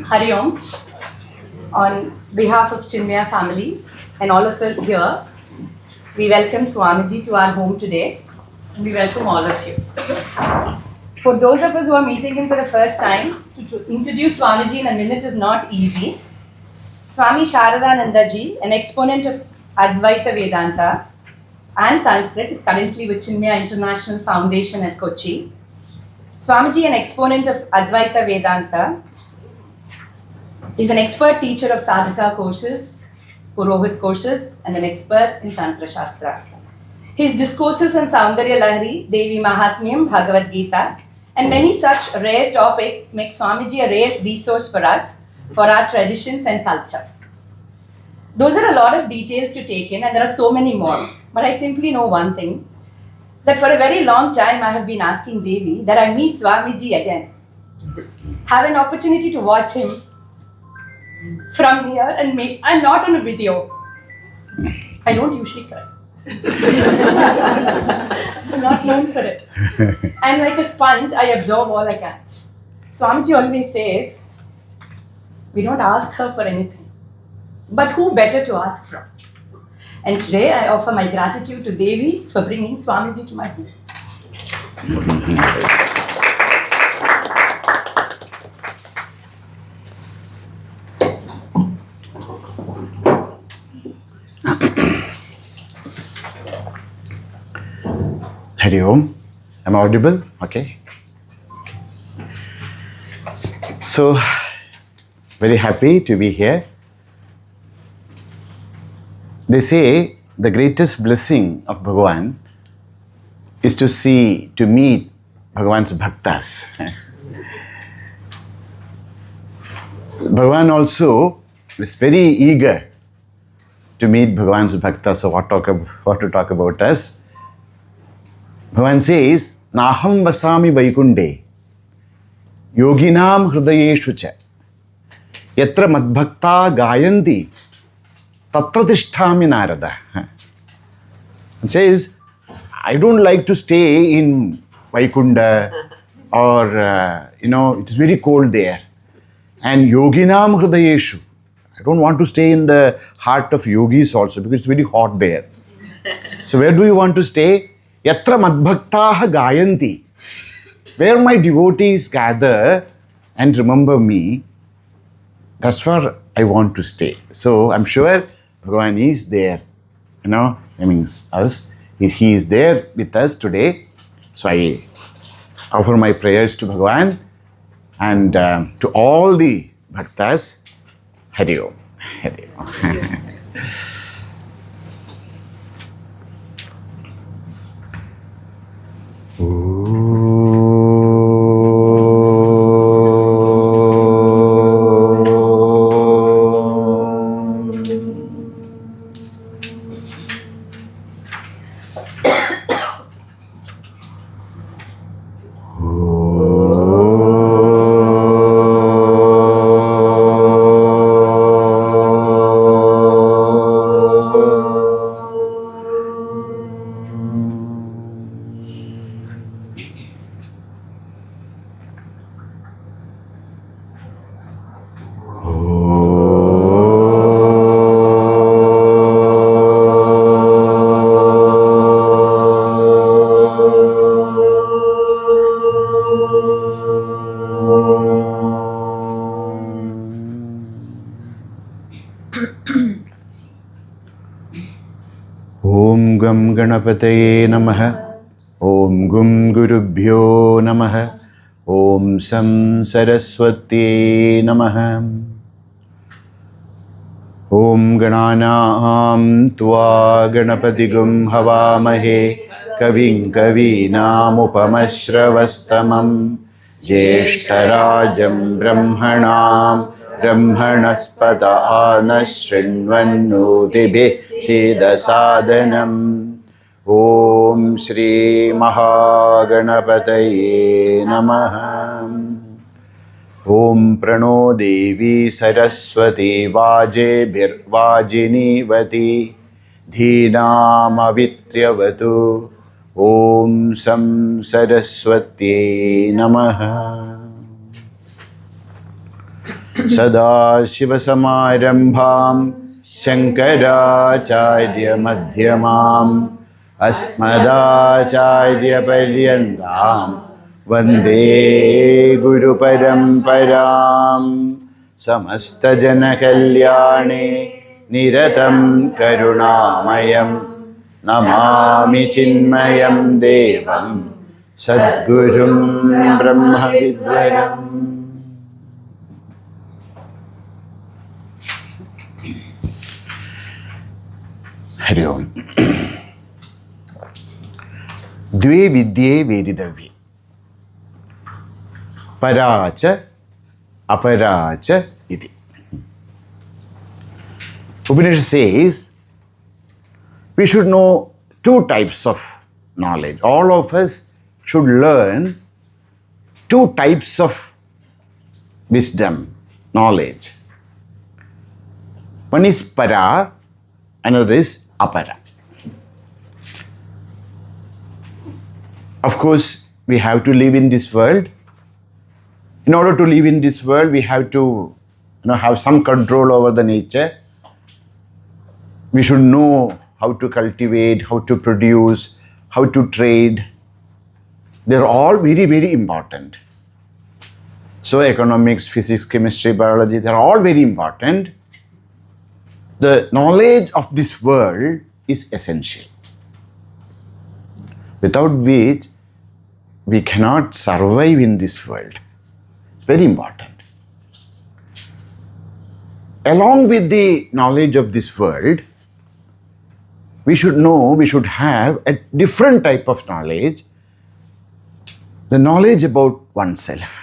Hari Om. On behalf of Chinmaya family and all of us here, we welcome Swamiji to our home today. We welcome all of you. For those of us who are meeting him for the first time, to introduce Swamiji in a minute is not easy. Swami Shāradānandā ji, an exponent of Advaita Vedanta and Sanskrit, is currently with Chinmaya International Foundation at Kochi. Swamiji, an exponent of Advaita Vedanta, is an expert teacher of sadhaka courses, Purohit courses, and an expert in Tantra Shastra. His discourses on Saundarya Lahari, Devi Mahatmyam, Bhagavad Gita, and many such rare topics make Swamiji a rare resource for us, for our traditions and culture. Those are a lot of details to take in, and there are so many more. But I simply know one thing, that for a very long time I have been asking Devi that I meet Swamiji again. Have an opportunity to watch him from near and not on a video. I don't usually cry. I'm not known for it. And like a sponge, I absorb all I can. Swamiji always says, we don't ask her for anything. But who better to ask from? And today I offer my gratitude to Devi for bringing Swamiji to my home. Hari Om. Am I audible? Okay. So, very happy to be here. They say the greatest blessing of Bhagavan is to meet Bhagavan's bhaktas. Bhagavan also is very eager to meet Bhagavan's bhaktas. So what to talk about us? Bhagavan says, Naham vasami vaikunde, yoginam hrudayeshu cha, yatra madbhakta gayanti, tatra tisthami narada. It says, I don't like to stay in Vaikunda or, it is very cold there. And yoginam hrudayeshu, I don't want to stay in the heart of yogis also because it's very hot there. So where do you want to stay? Yatra madbhaktaha gayanti, where my devotees gather and remember me, that's where I want to stay. So I'm sure Bhagavan is there, us. He is there with us today. So I offer my prayers to Bhagavan and to all the bhaktas. Hari Om. Hari Om. Om Gam Ganapataye Namaha. Om Gum Gurubhyo Namaha. Om Sam Saraswati Namaha. Om Gananam Tva Ganapatigum Havamahe Kavim Kavinam Upamashravastamam Jeshtarajam Brahmanam Brahmanaspata Anashrinvannodibhi Siddhasadhanam. Om Shri Mahaganapataye Namaha. Om Prano Devi Saraswati Vajibhirvajinivati Dhinamavityavatu. Om Sam Saraswati Namaha. Sadashivasamarambham Shankaracharya-madhyamam Asmadacharya-paryantam Vande Guru-paramparam Samasta-jana-kalyane Niratam karunamayam Namami chinmayam devam Sadgurum brahma-vidvaram. Hari Om. Dve vidye vedidavye. Paracha, aparacha iti. Upanishad says we should know two types of knowledge. All of us should learn two types of wisdom, knowledge. One is para, another is apara. Of course, we have to live in this world. In order to live in this world, we have to have some control over the nature. We should know how to cultivate, how to produce, how to trade. They're all very, very important. So economics, physics, chemistry, biology, they're all very important. The knowledge of this world is essential, without which we cannot survive in this world. It's very important. Along with the knowledge of this world, we should have a different type of knowledge, the knowledge about oneself.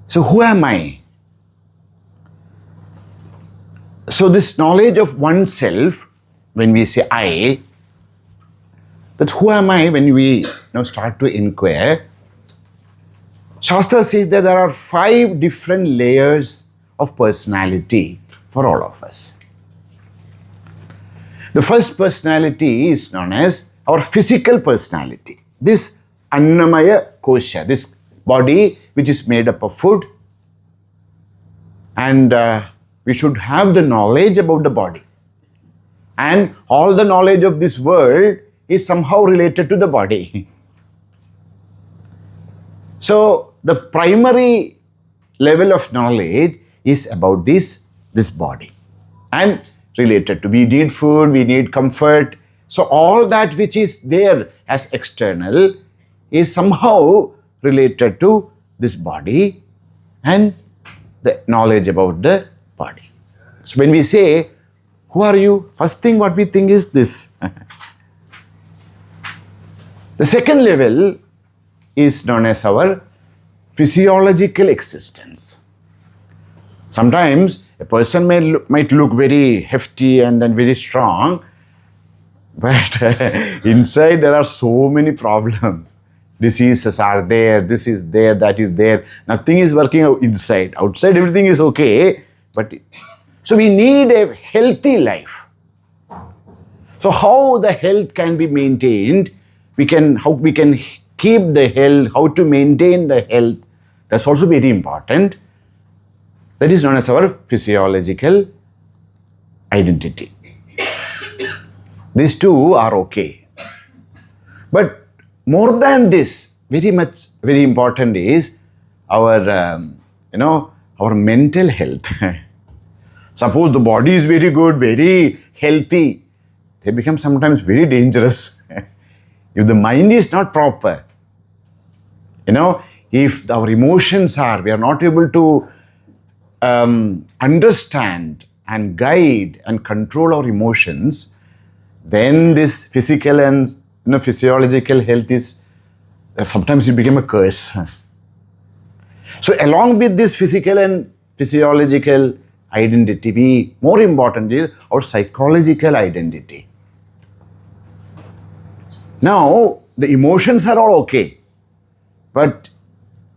So who am I? So this knowledge of oneself, when we say I, that's who am I when we start to inquire. Shastra says that there are 5 different layers of personality for all of us. The first personality is known as our physical personality. This Annamaya Kosha, this body which is made up of food, and we should have the knowledge about the body. And all the knowledge of this world is somehow related to the body. So the primary level of knowledge is about this body and related to, we need food, we need comfort. So all that which is there as external is somehow related to this body and the knowledge about the body. So when we say, who are you? First thing what we think is this. The second level is known as our physiological existence. Sometimes a person might look very hefty and then very strong, but inside there are so many problems. Diseases are there, this is there, that is there. Nothing is working out inside. Outside everything is okay, but so we need a healthy life. So how the health can be maintained, how we can keep the health, how to maintain the health, that's also very important. That is known as our physiological identity. These two are okay. But more than this, very important is our, our mental health. Suppose the body is very good, very healthy, they become sometimes very dangerous. If the mind is not proper, if our emotions we are not able to understand and guide and control our emotions, then this physical and physiological health is sometimes it become a curse. So along with this physical and physiological identity, more important is our psychological identity. Now the emotions are all okay, but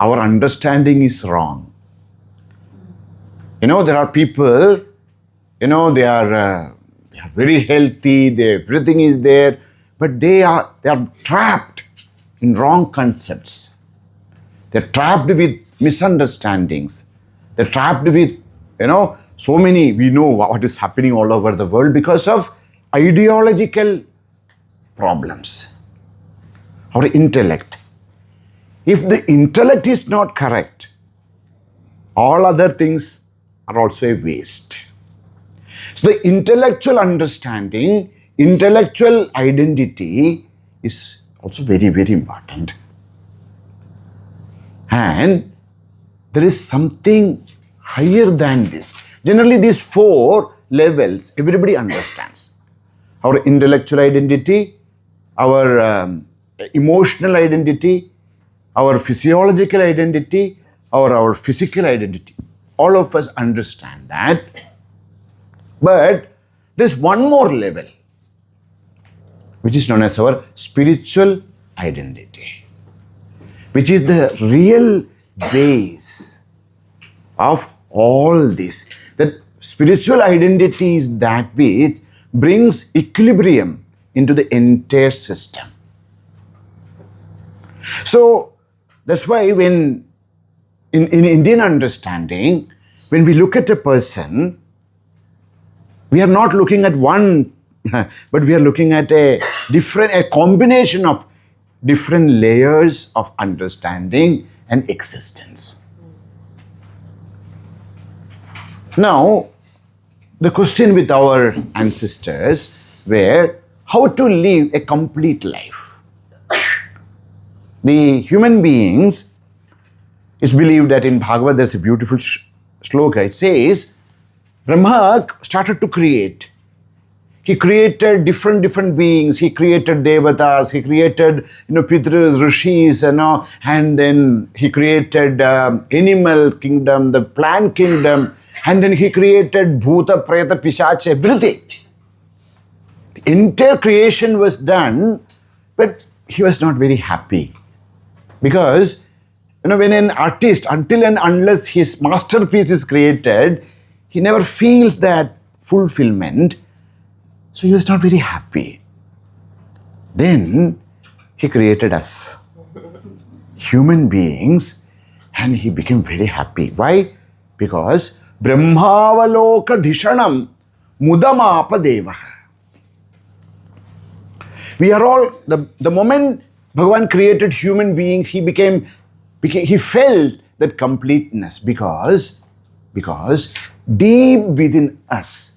our understanding is wrong. There are people, they are very healthy, everything is there, but they are trapped in wrong concepts. They're trapped with misunderstandings. They're trapped with, so many, we know what is happening all over the world because of ideological problems. Our intellect. If the intellect is not correct, all other things are also a waste. So the intellectual understanding, intellectual identity is also very, very important. And there is something higher than this. Generally, these 4 levels, everybody understands. Our intellectual identity, our emotional identity, our physiological identity, or our physical identity. All of us understand that. But there's one more level, which is known as our spiritual identity, which is the real base of all this. That spiritual identity is that which brings equilibrium into the entire system. So that's why when in Indian understanding, when we look at a person, we are not looking at one, but we are looking at a combination of different layers of understanding and existence. Now, the question with our ancestors were how to live a complete life. The human beings, it's believed that in Bhagavad there's a beautiful shloka. It says, Brahma started to create. He created different beings. He created devatas. He created, pitras, rishis, and then he created animal kingdom, the plant kingdom, and then he created bhuta, preta, pisach, everything. The entire creation was done, but he was not very happy. Because, when an artist, until and unless his masterpiece is created, he never feels that fulfillment. So he was not very happy. Then he created us, human beings, and he became very happy. Why? Because Brahmavaloka Dhishanam Mudamapa Deva. We are all, the moment Bhagavan created human beings, he felt that completeness because deep within us,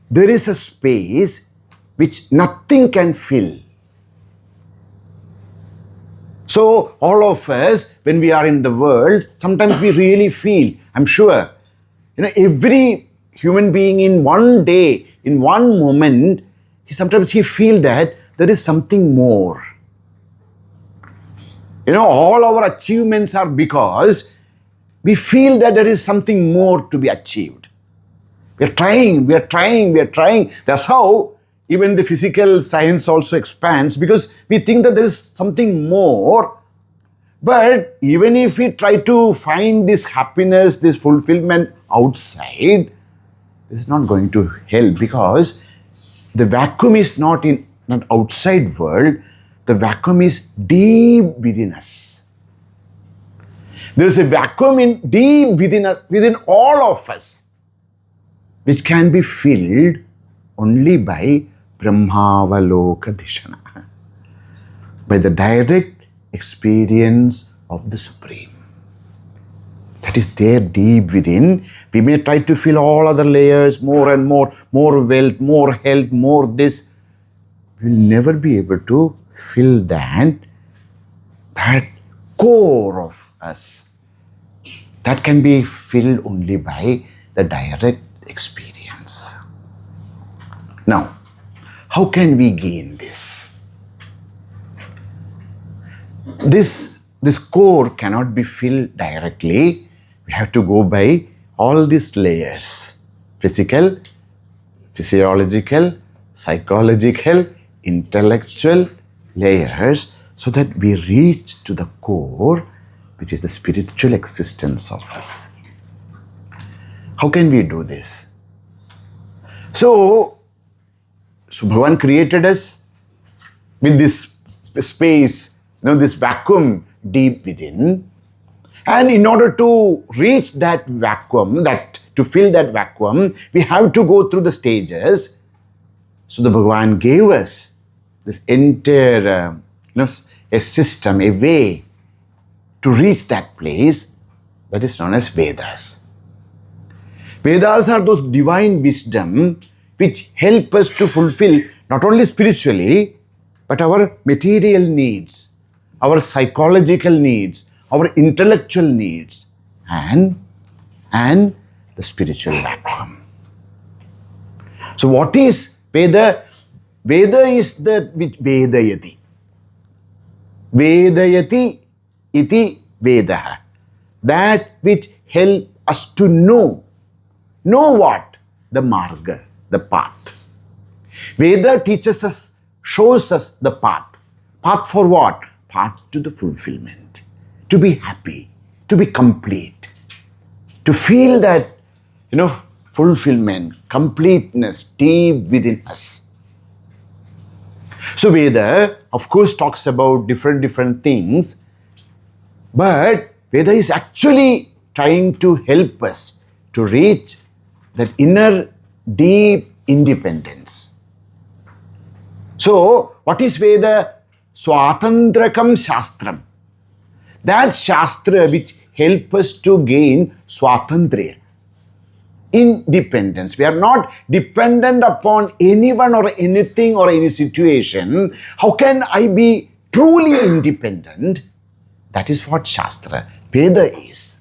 there is a space which nothing can fill. So all of us, when we are in the world, sometimes we really feel, I'm sure, every human being in one day, in one moment, sometimes he feels that there is something more. All our achievements are because we feel that there is something more to be achieved. We are trying. That's how even the physical science also expands, because we think that there is something more. But even if we try to find this happiness, this fulfillment outside, it's not going to help, because the vacuum is not in an outside world. The vacuum is deep within us. There is a vacuum deep within us, within all of us, which can be filled only by Brahmavaloka Dhishana, by the direct experience of the Supreme. That is there deep within. We may try to fill all other layers, more and more wealth, more health, more this. We will never be able to fill that core of us. That can be filled only by the direct experience. Now, how can we gain this? This core cannot be filled directly. We have to go by all these layers: physical, physiological, psychological, intellectual layers, so that we reach to the core, which is the spiritual existence of us. How can we do this? So Bhagavan created us with this space, this vacuum deep within. And in order to reach that vacuum, to fill that vacuum, we have to go through the stages. So the Bhagavan gave us this entire, a system, a way to reach that place that is known as Vedas. Vedas are those divine wisdom which help us to fulfill not only spiritually, but our material needs, our psychological needs, our intellectual needs, and the spiritual vacuum. So what is Veda? Veda is that which Vedayati. Vedayati iti Vedaha. That which help us to know. Know what? The marga, the path. Veda teaches us, shows us the path. Path for what? Path to the fulfillment. To be happy, to be complete, to feel that, fulfillment, completeness deep within us. So Veda, of course, talks about different things, but Veda is actually trying to help us to reach that inner deep independence. So, what is Veda? Swatantrakam Shastram. That Shastra which helps us to gain Swatantriya, independence. We are not dependent upon anyone or anything or any situation. How can I be truly independent? That is what Shastra, Veda is.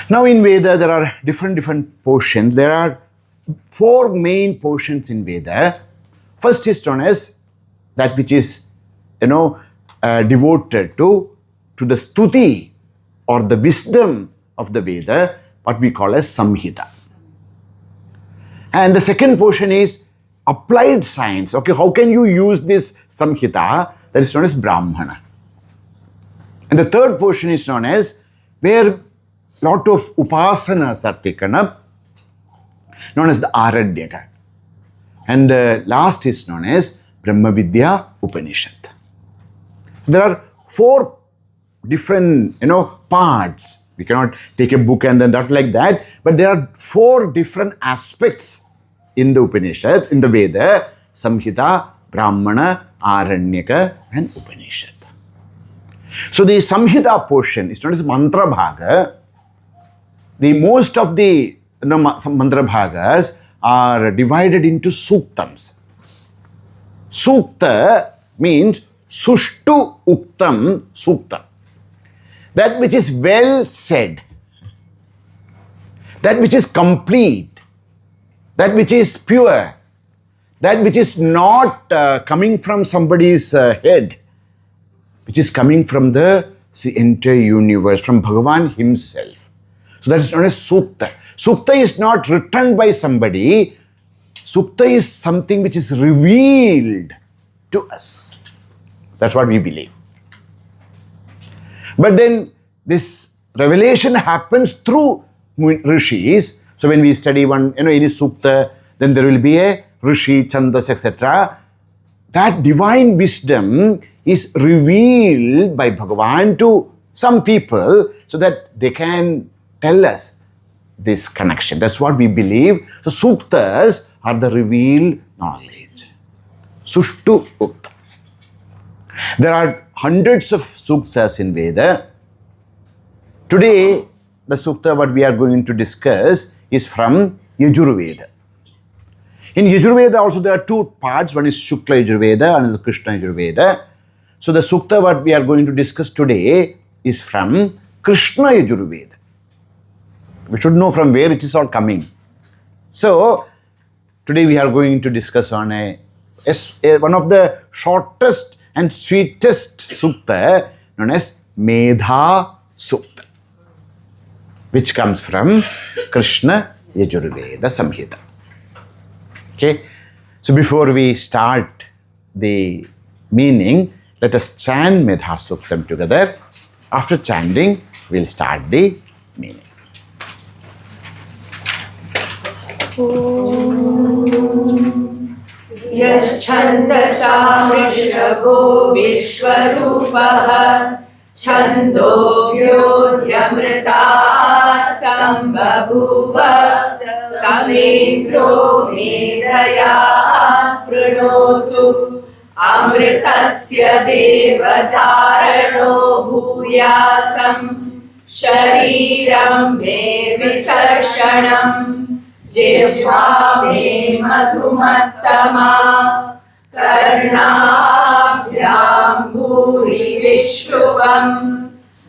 Now in Veda there are different portions. There are 4 main portions in Veda. First is known as that which is, devoted to the stuti or the wisdom of the Veda, what we call as Samhita. And the second portion is applied science. Okay, how can you use this Samhita? That is known as Brahmana. And the third portion is known as where lot of upasanas are taken up, known as the Aranyaka. And last is known as Brahma Vidya Upanishad. There are 4 different, parts. We cannot take a book and then that like that, but there are 4 different aspects in the Upanishad, in the Veda: Samhita, Brahmana, Aranyaka, and Upanishad. So the Samhita portion is known as Mantra Bhaga. The most of the Mantra Bhagas are divided into Suktams. Sukta means Sushtu Uktam Suktam. That which is well said, that which is complete, that which is pure, that which is not coming from somebody's head, which is coming from the entire universe, from Bhagavan himself. So that is known as Sukta. Sukta is not written by somebody. Sukta is something which is revealed to us. That's what we believe. But then this revelation happens through rishis. So when we study any sukta, then there will be a rishi, chandas, etc. That divine wisdom is revealed by Bhagavan to some people so that they can tell us this connection. That's what we believe. So suktas are the revealed knowledge. Sushtu Ukta. There are hundreds of suktas in Veda. Today, the sukta what we are going to discuss is from Yajurveda. In Yajurveda also there are 2 parts. One is Shukla Yajurveda and is Krishna Yajurveda. So the sukta what we are going to discuss today is from Krishna Yajurveda. We should know from where it is all coming. So today we are going to discuss on one of the shortest and sweetest sukta known as Medhā Sūktam, which comes from Krishna Yajurveda Samhita. Okay, so before we start the meaning, let us chant Medhā Sūktam together. After chanting, we will start the meaning. यश्छन्दसा वृषभो विश्वरूपः छन्दोभ्योऽध्यमृताः सम्बभूव समेन्द्रो मेधया शृणोतु अमृतस्य देवधारणो भूयासम् शरीरं मे विचर्षणम् जिह्वा मे मधुमत्तमा कर्णाभ्यां भूरि विश्रुवम्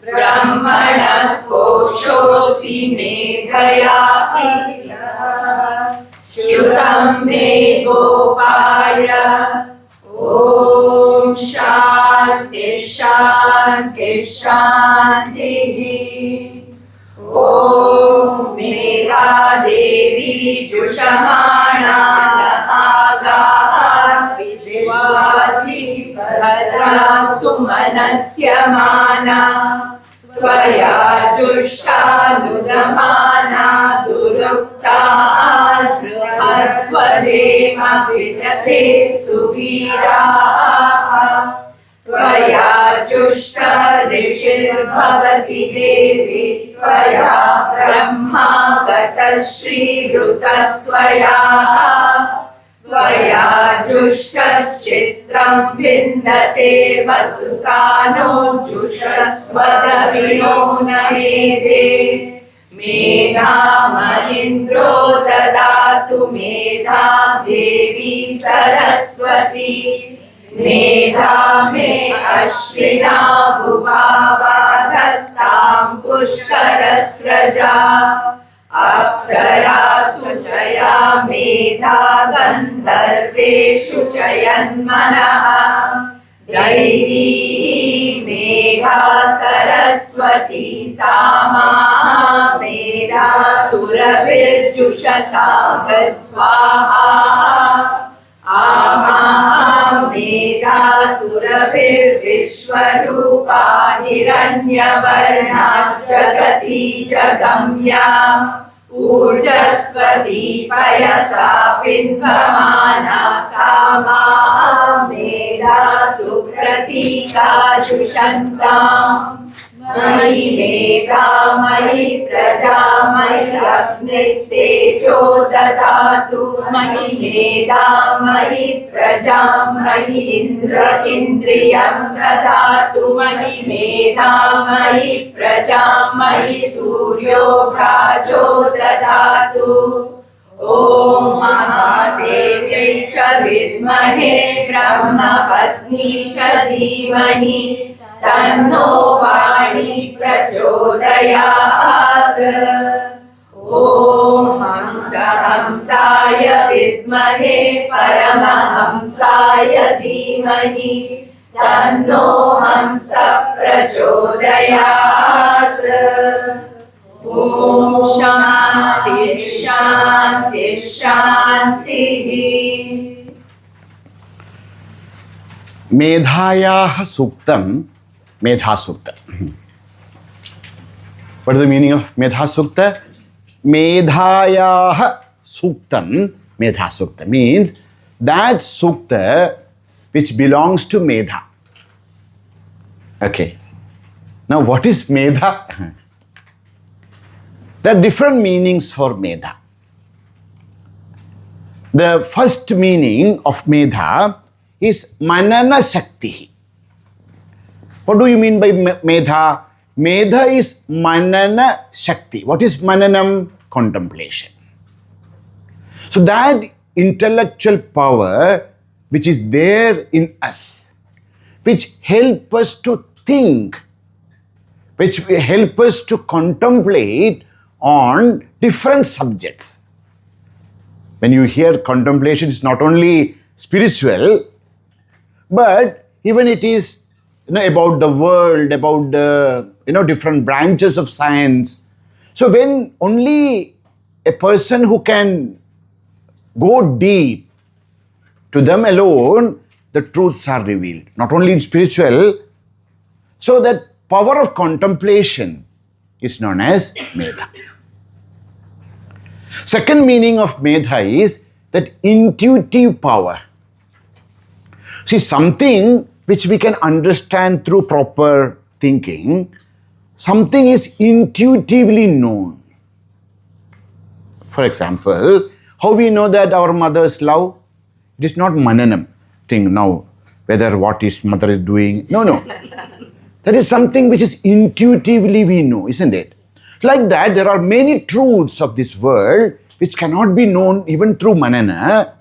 ब्रह्मणः कोशोऽसि मेधया श्रुतं मे गोपाय ॐ शान्ति शान्ति शान्तिः। ॐ मेधा देवी जुषमाणा आगाः विश्वासि भद्रा सुमनस्य माना त्वया जुष्टानुदमाना दुरुक्ता बृहत्वदेम विदते सुवीराः त्वया जुष्ट ऋषिर्भवति देवी त्वया ब्रह्मा गतः श्रीरुतत्वया त्वया जुष्टश्चित्रं विन्दते वसुसानो जुषस्वरविणो न मेधे मेधा महीन्द्रो ददातु मेधा देवी सरस्वती मेधा मे अश्विना भुभावा दत्तां पुष्करस्रजा अप्सरासु चया मेधा गन्धर्वेषु चयन्मनः दैवी मेधा सरस्वती सामा मेधा सुरभिर्जुषतां स्वाहा आमा मेधा सुरभिर्विश्वरूपा हिरण्यवर्णा जगती जगम्या ऊर्जस्वती पयसा पिन्वमाना सामा मेधा सुप्रतीका जुषन्ताम् मयि मेधा मयि प्रजा मयि अग्निस्तेजो ददातु मयि मेधा मयि प्रजा मयि इन्द्र इन्द्रियं ददातु मयि मेधा मयि प्रजा मयि सूर्यो भ्राजो ददातु ॐ महादेव्यै च विद्महे ब्रह्मपत्नी च धीमहि तन्नो वाणी प्रचोदयात् ॐ हंसाय विद्महे परमहंसाय धीमहि तन्नो हंसः प्रचोदयात् ॐ शान्ति शान्ति शान्तिः। Medhayaha Sūktam, Medhā Sūktam. What is the meaning of Medhā Sūkta? Medhayaha Sūktam, Medhā Sūkta means that Sūkta which belongs to Medha. Okay. Now what is Medha? There are different meanings for Medha. The first meaning of Medha is Manana Shakti. What do you mean by Medha? Medha is Manana Shakti. What is Mananam? Contemplation. So that intellectual power which is there in us, which help us to think, which help us to contemplate on different subjects. When you hear contemplation, it's not only spiritual, but even it is about the world, about the different branches of science. So when only a person who can go deep, to them alone the truths are revealed, not only in spiritual. So that power of contemplation is known as Medha. Second meaning of Medha is that intuitive power. See, something which we can understand through proper thinking, something is intuitively known. For example, how we know that our mother's love? It is not mananam thing now, whether what his mother is doing. No. That is something which is intuitively we know, isn't it? Like that, there are many truths of this world which cannot be known even through manana.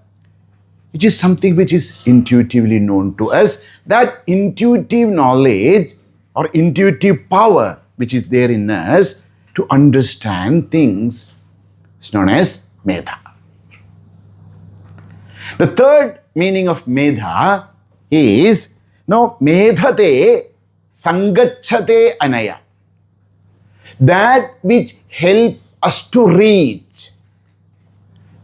It is something which is intuitively known to us. That intuitive knowledge or intuitive power which is there in us to understand things is known as Medha. The third meaning of Medha is Medhate Sangachate Anaya. That which help us to reach.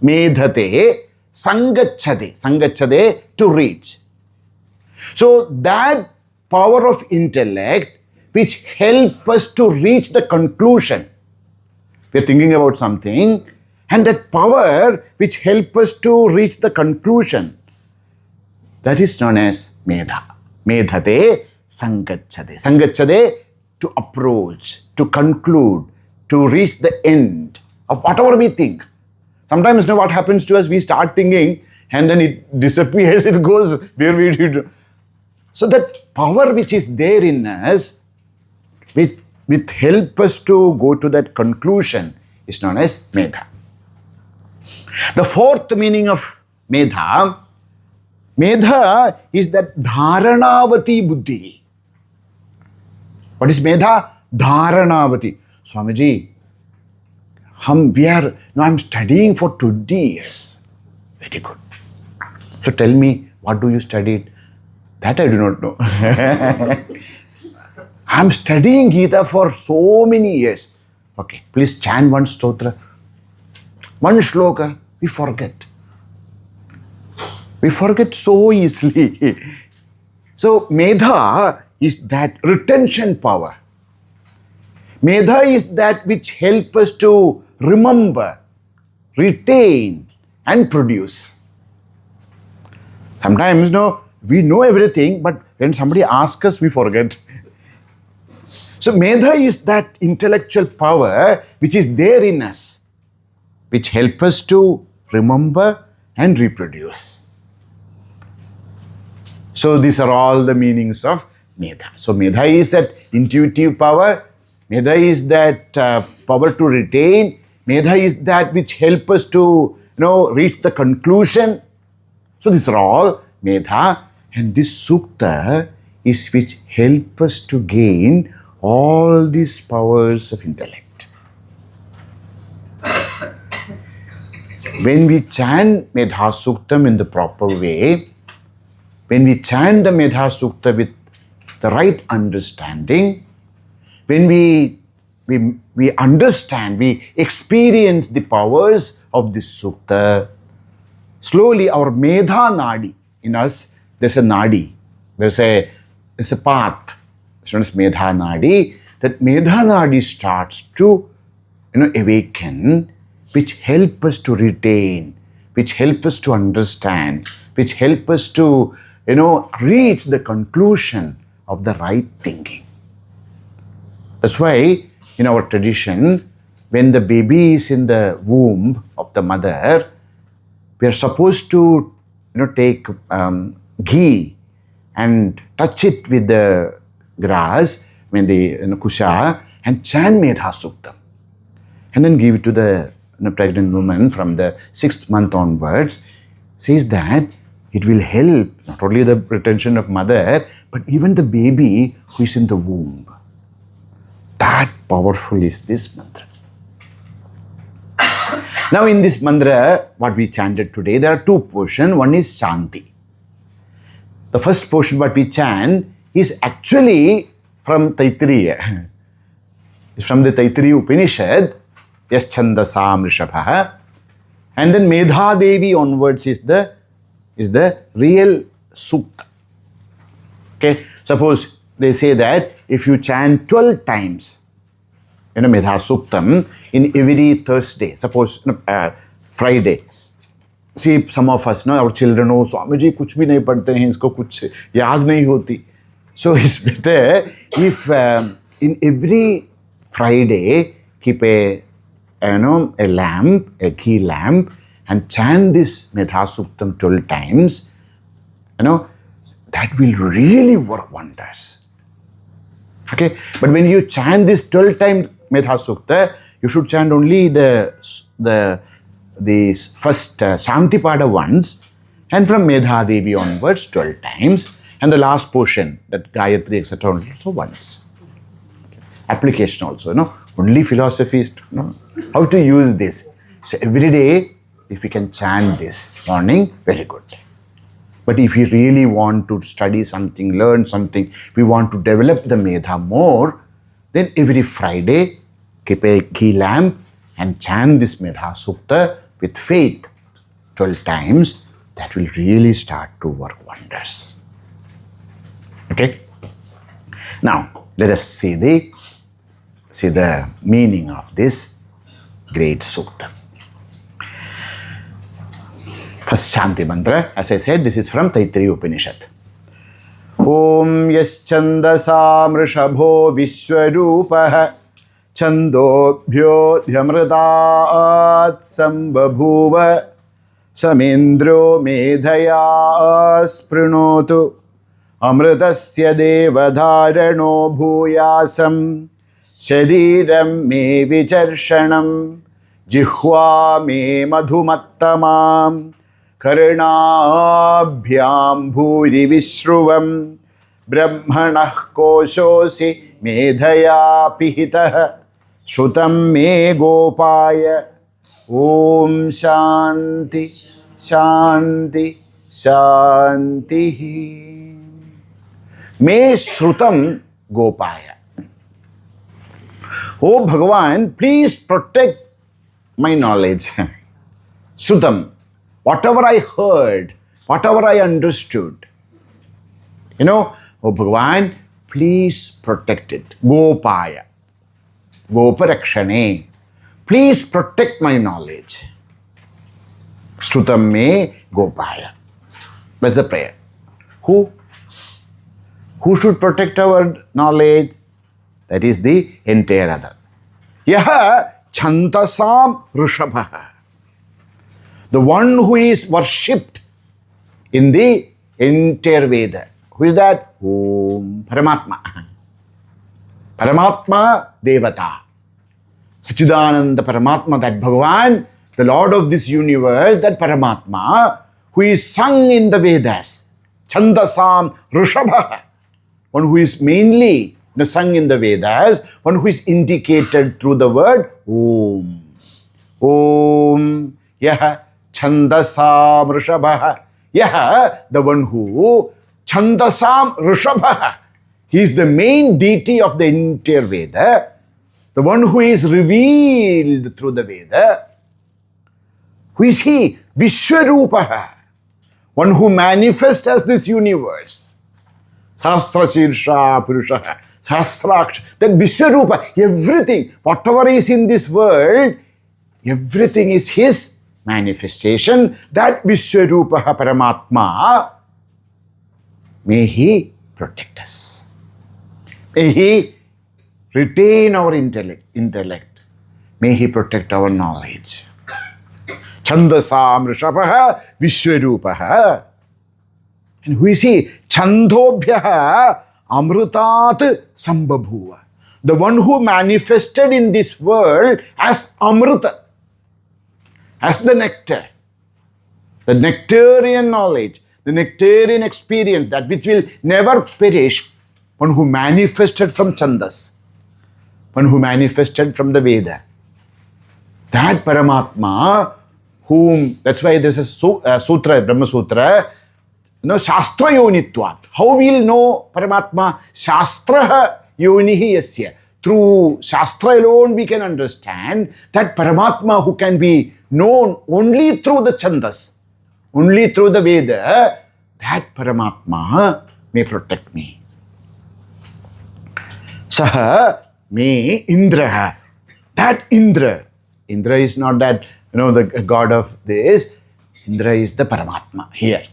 Medhate Sangachate, to reach. So that power of intellect which help us to reach the conclusion. We are thinking about something, and that power which help us to reach the conclusion, that is known as Medha. Medhate Sangachate. Sangachate, to approach, to conclude, to reach the end of whatever we think. Sometimes what happens to us, we start thinking and then it disappears, it goes where we did. So that power which is there in us, which help us to go to that conclusion, is known as Medha. The fourth meaning of Medha is that Dharanavati Buddhi. What is Medha? Dharanavati. Swamiji, I'm studying for 20 years. Very good. So tell me, what do you study? That I do not know. I'm studying Gita for so many years. Okay, please chant one stotra. One shloka, we forget. We forget so easily. So Medha is that retention power. Medha is that which helps us to remember, retain and produce. Sometimes we know everything, but when somebody asks us, we forget. So Medha is that intellectual power which is there in us, which helps us to remember and reproduce. So these are all the meanings of Medha. So Medha is that intuitive power. Medha is that power to retain. Medha is that which helps us to reach the conclusion. So these are all Medha, and this Sukta is which help us to gain all these powers of intellect. When we chant Medhā Sūktam in the proper way, when we chant the Medhā Sūkta with the right understanding, when we understand, we experience the powers of this Sukta, slowly our Medha Nadi in us, there's a Nadi, there's a path, it's known as Medha Nadi. That Medha Nadi starts to awaken, which help us to retain, which help us to understand, which help us to reach the conclusion of the right thinking. That's why in our tradition, when the baby is in the womb of the mother, we are supposed to take ghee and touch it with the grass, the kusha, and chant Medhā Sūktam. And then give it to the pregnant woman from the 6th month onwards. Says that it will help not only the retention of mother, but even the baby who is in the womb. That powerful is this mantra. Now in this mantra, what we chanted today, there are two portions. One is Shanti. The first portion what we chant is actually from Taittiriya. It's from the Taittiriya Upanishad, Yas Chandasam Rishabha. And then Medha Devi onwards is the real Sukta. Okay, suppose they say that if you chant 12 times, Medhā Sūktam in every Thursday, suppose Friday. See, some of us, our children, Swamiji, kuch bhi nahi padhte hain, isko kuch yaad nahi hoti. So it's better if in every Friday keep a lamp, a key lamp, and chant this Medhā Sūktam 12 times. That will really work wonders. Okay, but when you chant this 12 times Medhā Sūkta, you should chant only the first Shantipada once, and from Medha Devi onwards 12 times, and the last portion, that Gayatri, etc., also once. Application also, only philosophy is how to use this. So every day, if we can chant this morning, very good. But if we really want to study something, learn something, we want to develop the Medha more, then every Friday, keep a key lamp and chant this Medhā Sūkta with faith 12 times. That will really start to work wonders. Okay? Now, let us see the meaning of this great Suktham. First Shanti Mantra, as I said, this is from Taittiriya Upanishad. Om yaschandasam rishabho vishwarupah chandobhyo dhyamritaat sambabhuva samindro medhaya sprinotu amritasya devadharano bhuyasam shariram me vicharshanam jihva me madhumattamam karnabhyam bhuri vishruvam brahmanah koshosi medhaya pihitah shrutam me gopaya om shanti shanti shanti me shrutam gopaya. Oh Bhagavan, please protect my knowledge. Shrutam, whatever I heard, whatever I understood. Oh Bhagavan, please protect it. Gopaya. Goparakshane. Please protect my knowledge. Shrutam me gopaya. That's the prayer. Who should protect our knowledge? That is the entire other. Yaha chantasam rishabha. The one who is worshipped in the entire Veda. Who is that? Om Paramatma. Paramatma Devata. Sachidananda Paramatma, that Bhagavan, the Lord of this universe, that Paramatma, who is sung in the Vedas. Chandasam Rishabha. One who is mainly sung in the Vedas, one who is indicated through the word Om. Om Yaha Chandasam Rishabha. Yaha, the one who Chandasam Rishabha. He is the main deity of the entire Veda. The one who is revealed through the Veda. Who is he? Vishwarupaha. One who manifests as this universe. Sahasra Shirsha Purusha. Sahasraksh. That Vishwarupa. Everything, whatever is in this world, everything is his manifestation. That Vishwarupaha Paramatma, may he protect us. May he retain our intellect. May he protect our knowledge. Chandasam Rishabha Vishwarupaha. And who is he? Chandobhyaha Amrutat Sambabhuva. The one who manifested in this world as Amrita, as the nectar, the nectarian knowledge, the nectarian experience, that which will never perish. One who manifested from Chandas, one who manifested from the Veda. That Paramatma, whom, that's why there's a sutra, Brahma Sutra, Shastra Yonitvat. How we'll know Paramatma? Shastra Yonihi Yasya. Through Shastra alone we can understand that Paramatma, who can be known only through the Chandas, only through the Veda, that Paramatma may protect me. Saha me Indraha. That Indra. Indra is not that, the god of this. Indra is the Paramatma here.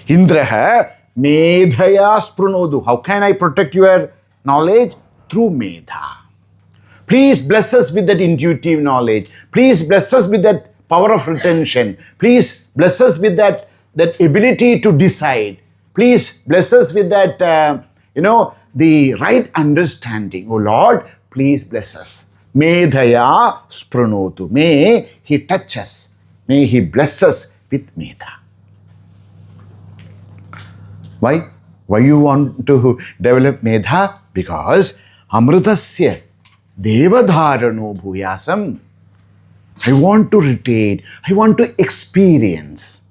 Indraha Medhaya Sprunodu. How can I protect your knowledge? Through Medha. Please bless us with that intuitive knowledge. Please bless us with that power of retention. Please bless us with that ability to decide. Please bless us with that, the right understanding. Oh Lord, please bless us. Medhaya Sprunodu. May He touch us. May He bless us with Medha. Why? Why you want to develop Medha? Because Amritasya Devadharano Bhuyasam. I want to retain, I want to experience,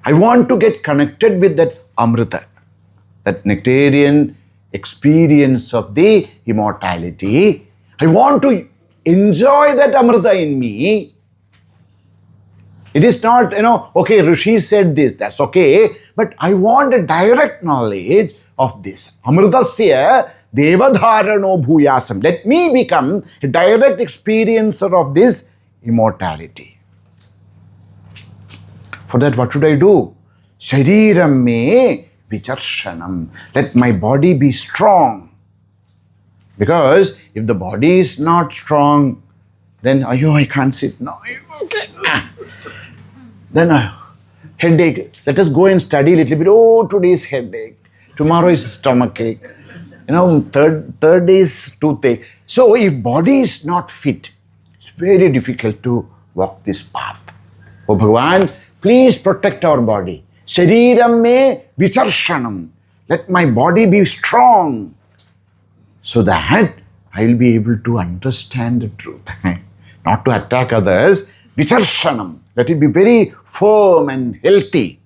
I want to get connected with that Amrita, that nectarian experience of the immortality. I want to enjoy that Amrita in me. It is not, okay, Rishi said this, that's okay, but I want a direct knowledge of this. Amritasya Devadharano Bhuyasam. Let me become a direct experiencer of this immortality. For that, what should I do? Shariram me vicharshanam. Let my body be strong. Because if the body is not strong, then, I can't sit. No, okay. Then headache. Let us go and study a little bit. Oh, today's headache. Tomorrow is stomachache. Third day is toothache. So if body is not fit, it's very difficult to walk this path. Oh Bhagavan, please protect our body. Shariram me vicharshanam. Let my body be strong so that I will be able to understand the truth. Not to attack others. Vicharshanam. Let it be very firm and healthy.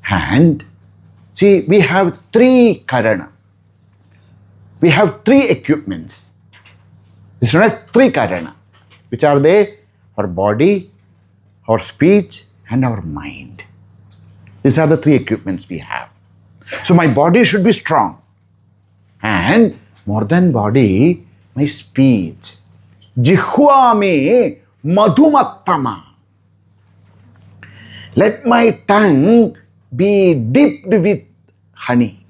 And see, we have 3 karana. We have 3 equipments. It's known as 3 karana. Which are they? Our body, our speech, and our mind. These are the 3 equipments we have. So my body should be strong. And more than body, my speech. Jihwa me madhumattama. Let my tongue be dipped with honey.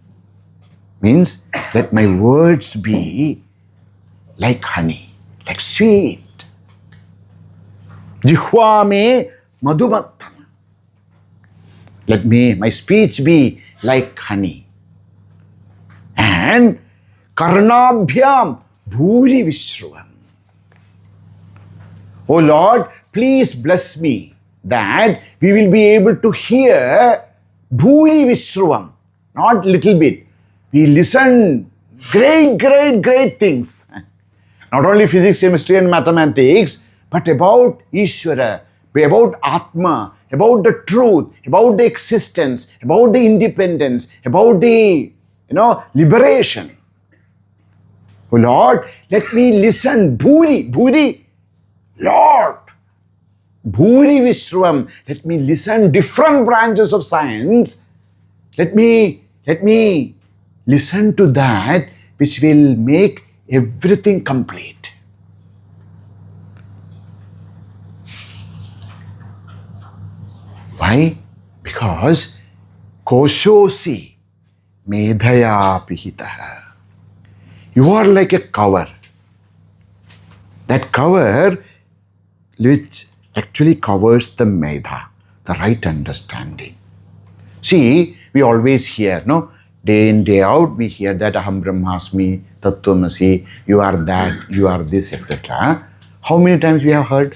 Means, let my words be like honey, like sweet. Jihwa me madhumattama. Let my speech be like honey. And karnabhyam bhuri vishruvam. Oh Lord, please bless me that we will be able to hear bhuri vishruvam, not little bit. We listen great things. Not only physics, chemistry and mathematics, but about Ishvara, about Atma, about the truth, about the existence, about the independence, about the, liberation. Oh Lord, let me listen. Bhuri, Lord. Bhuri Vishruvam. Let me listen different branches of science. Let me listen to that which will make everything complete. Why? Because koshosi medhaya pihitaha. You are like a cover. That cover which actually covers the medha, the right understanding. See, we always hear, day in, day out, we hear that Aham Brahmasmi, Tattvamasi, you are that, you are this, etc. How many times we have heard?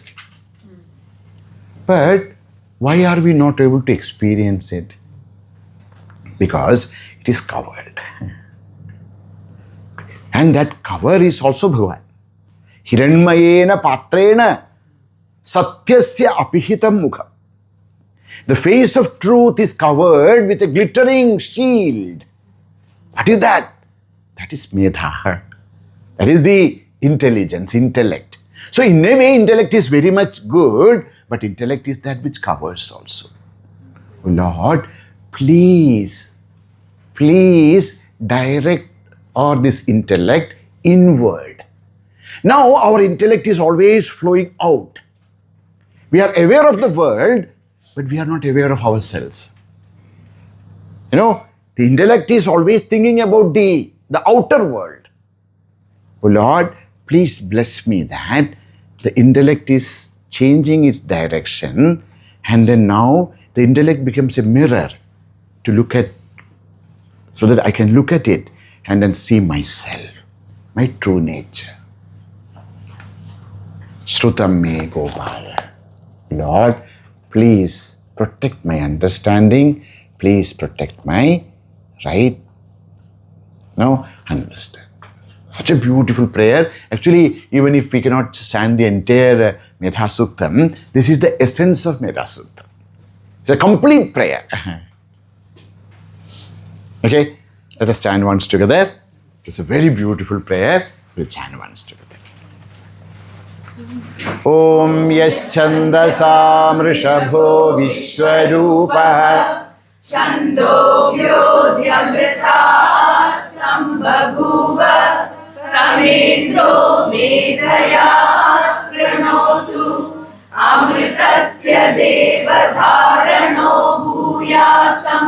But why are we not able to experience it? Because it is covered. And that cover is also Bhagavan. Hiranmayena patrena satyasya apihitam mukham. The face of truth is covered with a glittering shield. What is that? That is Medha. That is the intelligence, intellect. So in a way, intellect is very much good, but intellect is that which covers also. Oh Lord, please direct this intellect inward. Now our intellect is always flowing out. We are aware of the world, but we are not aware of ourselves. The intellect is always thinking about the outer world. Oh Lord, please bless me that the intellect is changing its direction, and then now the intellect becomes a mirror to look at, so that I can look at it and then see myself, my true nature. Suktham me Gopala. Lord, please protect my understanding. Please protect my understand. Such a beautiful prayer. Actually, even if we cannot stand the entire Medhā Sūktam, this is the essence of Medhā Sūktam. It's a complete prayer. Okay, let us chant once together. It's a very beautiful prayer. We'll chant once together. Om yaschandasam rishabho vishwarupah Chandogyodyamrita sambhaguva samedro medhaya srinotu amritasya devadharano bhuyasam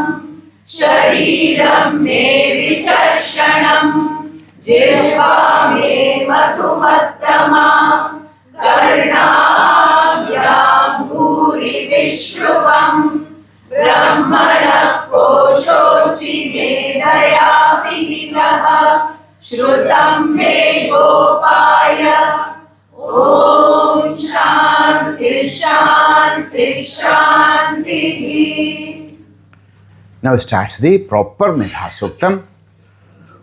shariram me vicharshanam jihva me madhumattama karnābhyam bhuri vishruvam brahmana koshosi medhaya vihitaha shrutam me gopaya om shanti shanti shanti. Now starts the proper Medhā Sūktam.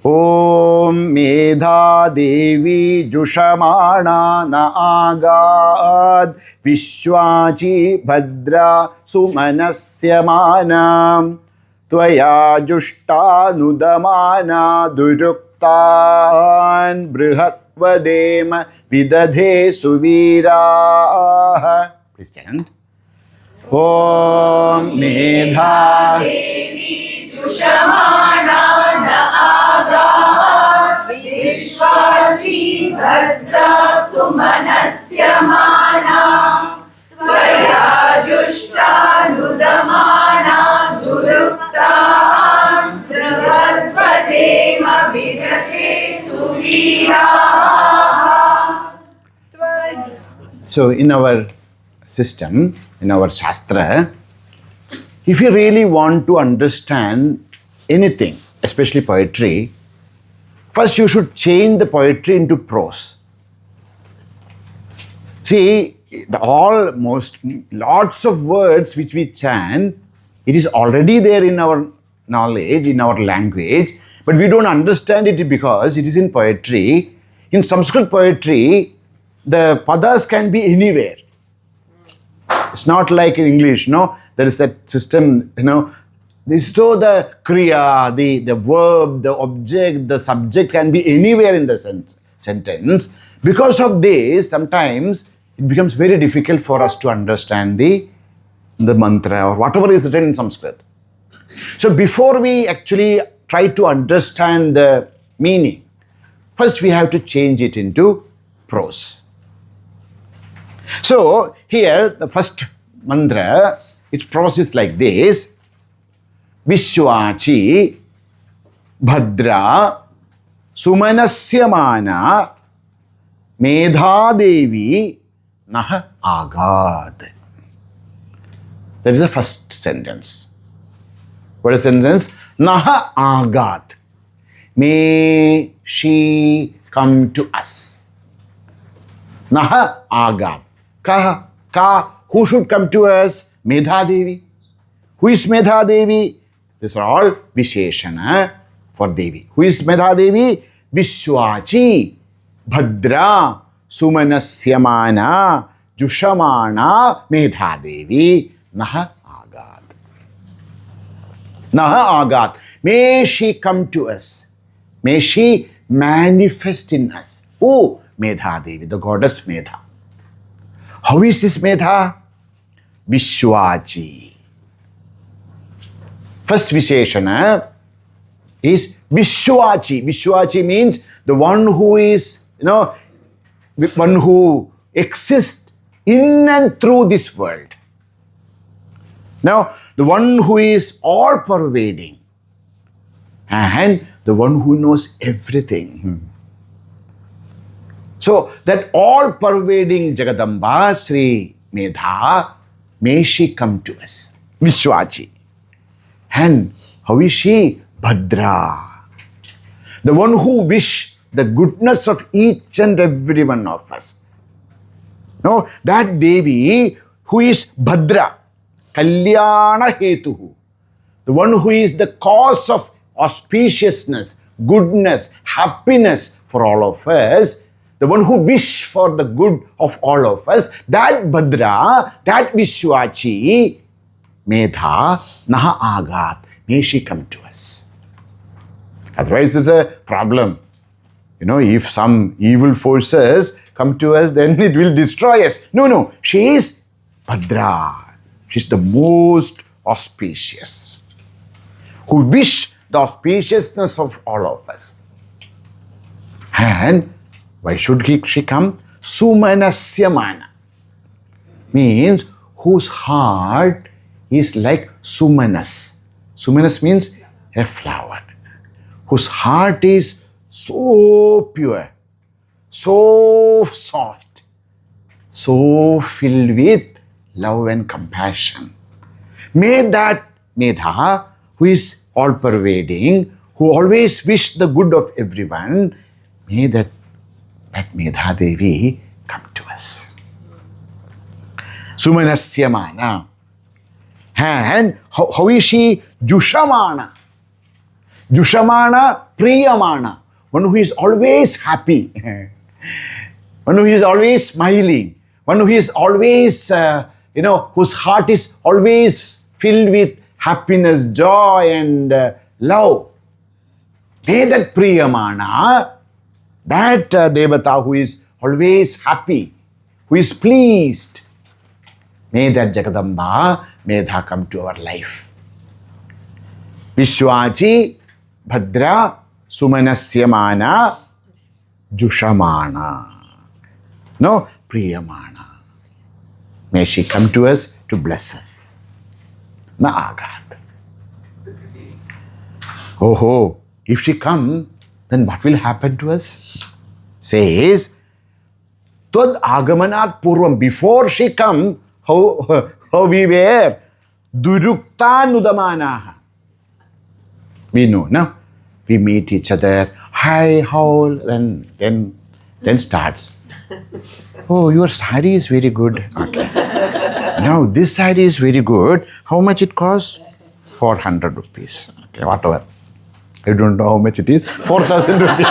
Om Medha Devi Jushamana na agad Vishwachi Bhadra Sumanasya Manam Tvaya Jushta Nudamana Duruktan Brihatvadema Vidadhe Suvira. Please chant. Om Medha Devi Jushamana na agad Vishwachi Bhadra Sumanasya Mana Tvaya Jushta Nudamana Duruktan Brihatvadema Vidadhe Suvira. So in our system, in our Shastra, if you really want to understand anything, especially poetry, first you should change the poetry into prose. See, lots of words which we chant, it is already there in our knowledge, in our language, but we don't understand it because it is in poetry. In Sanskrit poetry, the padas can be anywhere. It's not like in English, there is that system, so the kriya, the verb, the object, the subject can be anywhere in the sentence. Because of this, sometimes it becomes very difficult for us to understand the mantra or whatever is written in Sanskrit. So before we actually try to understand the meaning, first we have to change it into prose. So here the first mantra, its prose is like this. Vishwachi Bhadra Sumanasya Mana Medhā Devi Nah Agad. That is the first sentence. What is the sentence? Nah Agad. May she come to us. Nah Agad. Who should come to us? Medhā Devi. Who is Medhā Devi? These are all Visheshana for Devi. Who is Medhā Devi? Vishwachi Bhadra Sumanasya Jushamana Medhā Devi Nah Agad. Nah Agad. May she come to us. May she manifest in us. Oh, Medhā Devi, the goddess Medha. How is this Medha? Vishwachi. First Visheshana is Vishwachi. Vishwachi means the one who is, one who exists in and through this world. Now, the one who is all pervading, and the one who knows everything. So that all-pervading Jagadamba, Sri Medha, may she come to us, Vishwaji. And how is she? Bhadra. The one who wish the goodness of each and every one of us. No, that Devi who is Bhadra, Kalyana Hetuhu, the one who is the cause of auspiciousness, goodness, happiness for all of us, the one who wish for the good of all of us, that Bhadra, that Vishwachi, Medha, Naha Agat, may she come to us. Otherwise it's a problem. If some evil forces come to us, then it will destroy us. No, she is Bhadra. She is the most auspicious, who wish the auspiciousness of all of us. And why should she come? Sumanasya mana. Means whose heart is like Sumanas. Sumanas means a flower. Whose heart is so pure, so soft, so filled with love and compassion. May that Medha, who is all-pervading, who always wish the good of everyone, may that Medha Devi come to us. Sumanasya mana. And how is she? Jushamana. Jushamana, Priyamana. One who is always happy. One who is always smiling. One who is always, whose heart is always filled with happiness, joy and love. May that Priyamana, that Devata who is always happy, who is pleased, may that Jagadamba, Medha come to our life. Vishwaji, Bhadra, Sumanasya mana, Jushamana. No, Priyamana. May she come to us to bless us. Na agat. Oh, if she come, then what will happen to us? Says, Tad agamanat purvam. Before she come, how we were? Durukta nudamanaha. We know, no? We meet each other. Hi, how? Then starts. Oh, your saree is very good. Okay. Now, this saree is very good. How much it costs? 400 rupees. Okay, whatever. I don't know how much it is. 4,000 rupees.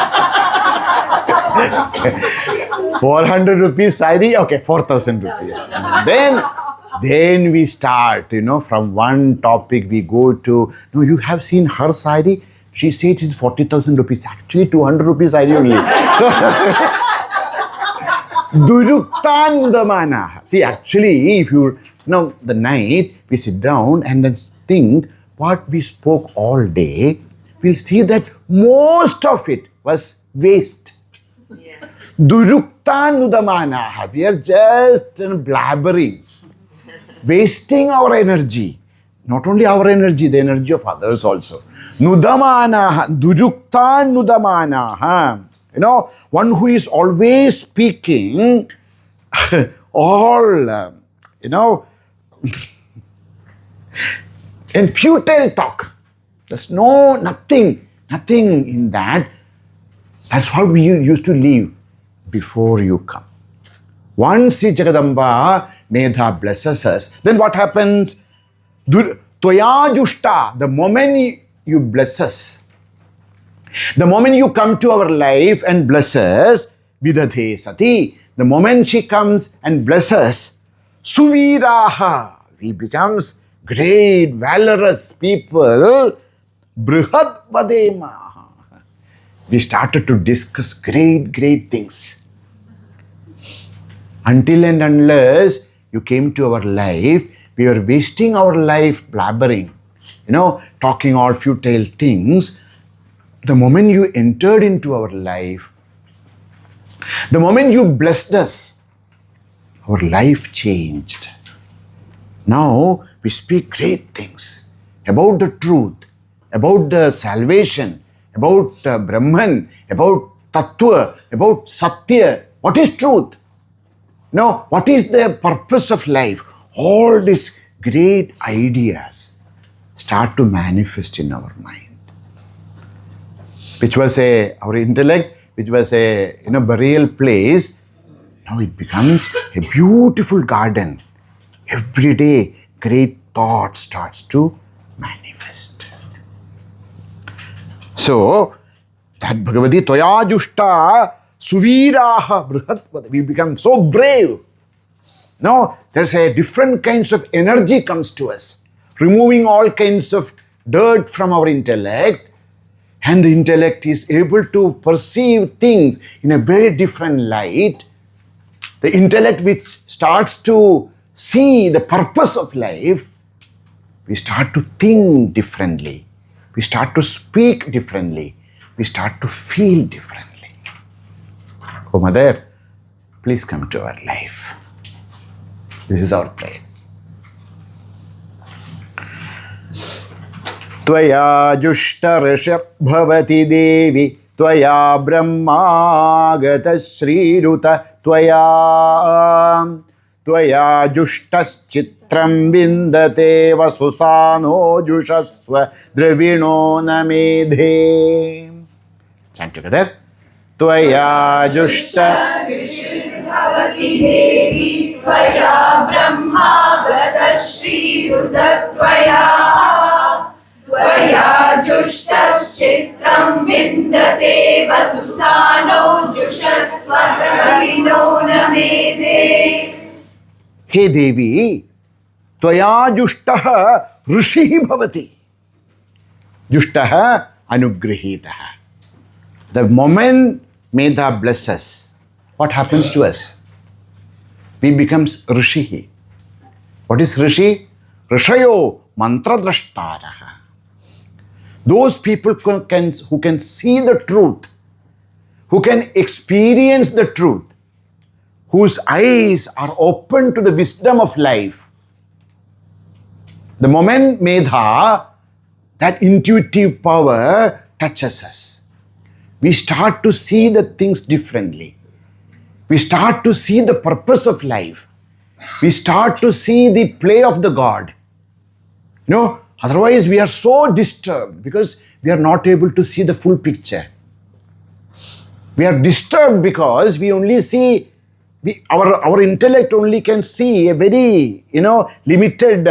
400 rupees saree. Okay, 4,000 rupees. Then we start, from one topic we go to, no, you have seen her saree? She says it's 40,000 rupees. Actually, 200 rupees saree only. So, Duruktan Udamana. See, actually, if you, the night we sit down and then think what we spoke all day, we'll see that most of it was waste. Yeah. Duruktan Udamana. We are just blabbering, wasting our energy. Not only our energy, the energy of others also. Nudamana, Duruktan Nudamana. One who is always speaking all, in futile talk. There's nothing in that. That's how we used to live before you come. Once the Jagadamba, Medha blesses us, then what happens? Toya Jushta, the moment you bless us, the moment you come to our life and bless us, Vidadhe Sati, the moment she comes and blesses us, Suviraha, we becomes great, valorous people, Brihad Vadema. We started to discuss great things. Until and unless you came to our life, we were wasting our life blabbering, talking all futile things. The moment you entered into our life, the moment you blessed us, our life changed. Now we speak great things about the truth, about the salvation, about Brahman, about Tattva, about Satya. What is truth? No, what is the purpose of life? All these great ideas start to manifest in our mind, which was our intellect, which was a burial place. Now it becomes a beautiful garden. Every day, great thought starts to manifest. So, that Bhagavati Toya Jushta Suviraha Brihatpada. We become so brave. Now, there's a different kinds of energy comes to us, removing all kinds of dirt from our intellect, and the intellect is able to perceive things in a very different light. The intellect which starts to see the purpose of life, we start to think differently. We start to speak differently. We start to feel differently. Oh, Mother, please come to our life. This is our prayer. Tvaya jushta rishab bhavati devi Tvaya brahmagata sriruta Tvaya jushtas chitram vindate vasusano jushasva dravino namedhe. Chant together. Tvaya jushta bhavati devi Tvaya brahmagata sriruta Tvaya jushtas chitram vindate vasusano jushasva dravino namedhe. Hey Devi, Tvaya jushtaha rishihi bhavati. Jushtaha anugrihitaha. The moment Medha blesses, what happens to us? We becomes rishihi. What is rishi? Rishayo mantradrashtaraha. Those people who can see the truth, who can experience the truth, whose eyes are open to the wisdom of life. The moment Medha, that intuitive power touches us, we start to see the things differently. We start to see the purpose of life. We start to see the play of the God. Otherwise we are so disturbed because we are not able to see the full picture. We are disturbed because we only see, our intellect only can see a very, limited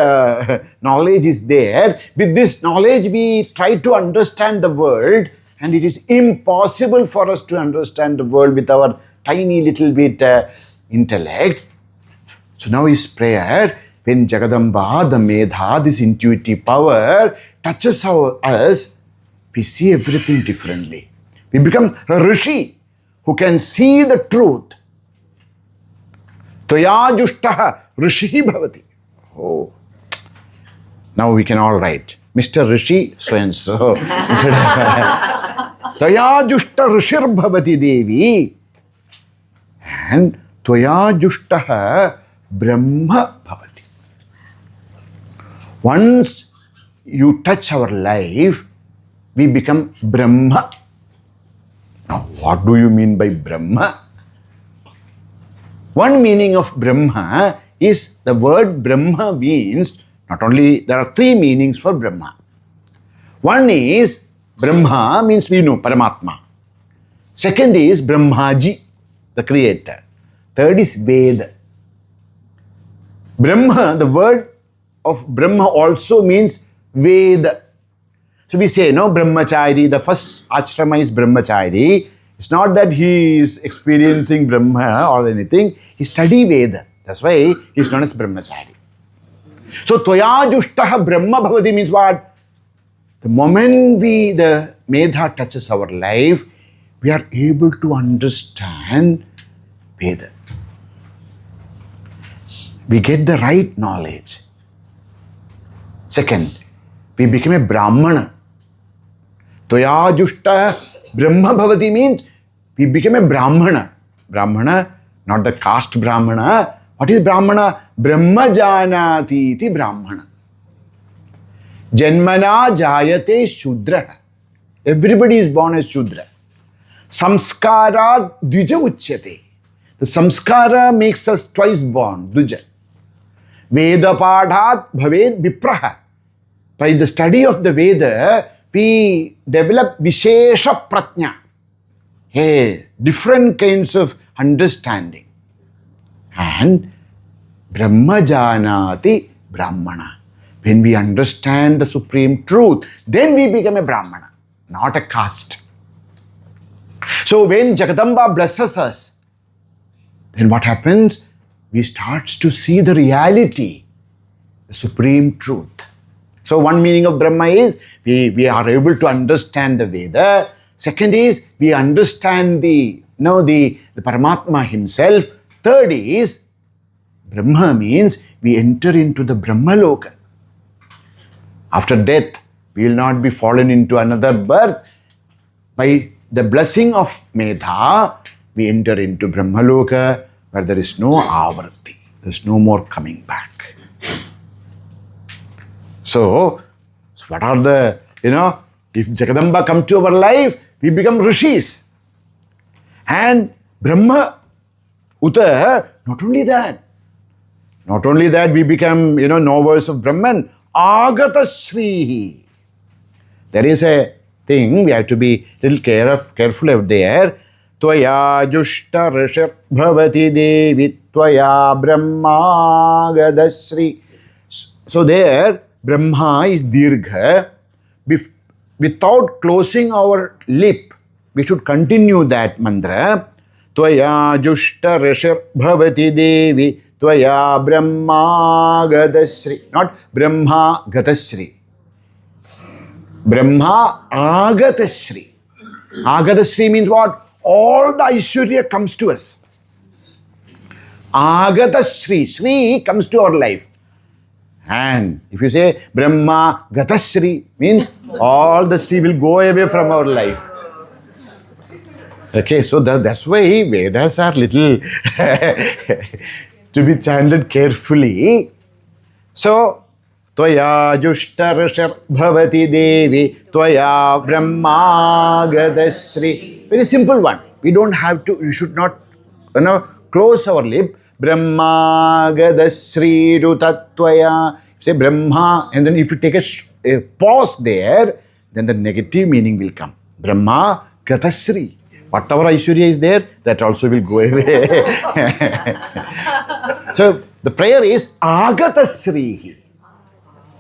knowledge is there. With this knowledge, we try to understand the world, and it is impossible for us to understand the world with our tiny little bit intellect. So now his prayer, when Jagadamba, the Medha, this intuitive power touches us, we see everything differently. We become a rishi who can see the truth. Tvaya jushtaha rishihi bhavati. Oh, now we can all write, Mr. Rishi, so and so. Tvaya jushta rishir bhavati devi. And Tvaya jushtaha brahma bhavati. Once you touch our life, we become Brahma. Now, what do you mean by Brahma? One meaning of Brahma is, the word Brahma means, not only, there are three meanings for Brahma. One is, Brahma means we know, Paramatma. Second is Brahmaji, the creator. Third is Veda. Brahma, the word of Brahma also means Veda. So we say, Brahmachari, the first ashrama is Brahmachari. It's not that he is experiencing Brahma or anything. He studies Veda. That's why he is known as Brahmachari. So, Tvaya jushtaha brahma bhavati means what? The moment the Medha touches our life, we are able to understand Veda. We get the right knowledge. Second, we become a Brahmana. Tvaya jushtaha brahma bhavati means we become a Brahmana. Brahmana, not the caste Brahmana. What is Brahmana? Brahma janati iti Brahmana. Janmana jayate Shudra. Everybody is born as Shudra. Samskara Dvija Uchyate. The samskara makes us twice born, Dvija. Veda Padhat Bhaved Vipraha. By the study of the Veda, we develop Vishesha Pratnya. Hey, different kinds of understanding. And Brahma Janati Brahmana. When we understand the supreme truth, then we become a Brahmana, not a caste. So when Jagadamba blesses us, then what happens? We start to see the reality, the supreme truth. So one meaning of Brahma is we are able to understand the Veda. Second is we understand the Paramatma himself. Third is Brahma means we enter into the Brahmaloka. After death, we will not be fallen into another birth. By the blessing of Medha, we enter into Brahmaloka where there is no avarti. There is no more coming back. So what are the, if Jagadamba come to our life, we become rishis. And Brahma, Uta, not only that, we become, knowers of Brahman, Agata Srihi. There is a thing, we have to be a little careful out there. Tvaya Jushta Rishab Bhavati Devi Tvaya Brahma Gadasri. So there, Brahma is Dirgha. Without closing our lip, we should continue that mantra. Tvaya Jushta Rishab Bhavati Devi Tvaya Brahma Gadasri. Not Brahma Gadasri. Brahma Agatasri. Agatasri means what? All the Aishwarya comes to us. Agatasri. Sri comes to our life. And if you say Brahma Gatasri, means all the Sri will go away from our life. Okay, so that's why Vedas are little to be chanted carefully. So, Tvaya Jushta Rishab Bhavati Devi Tvaya Brahma Gadasri. Very simple one. We don't have to, we should not close our lip. Brahma Gadasri Rutatvaya. Say Brahma, and then if you take a pause there, then the negative meaning will come. Brahma Gadasri. Whatever Aishwarya is there, that also will go away. So the prayer is Agatasri.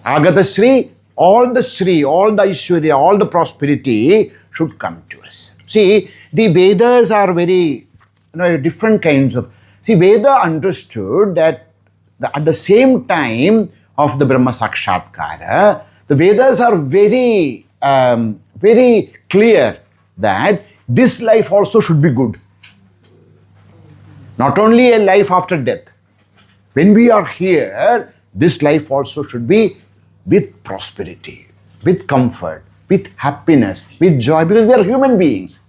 Agatasri, all the Sri, all the Aishwarya, all the prosperity should come to us. See, the Vedas are very, different kinds of. See, Veda understood that at the same time of the Brahma Sakshatkara, the Vedas are very, very clear that this life also should be good. Not only a life after death. When we are here, this life also should be with prosperity, with comfort, with happiness, with joy, because we are human beings.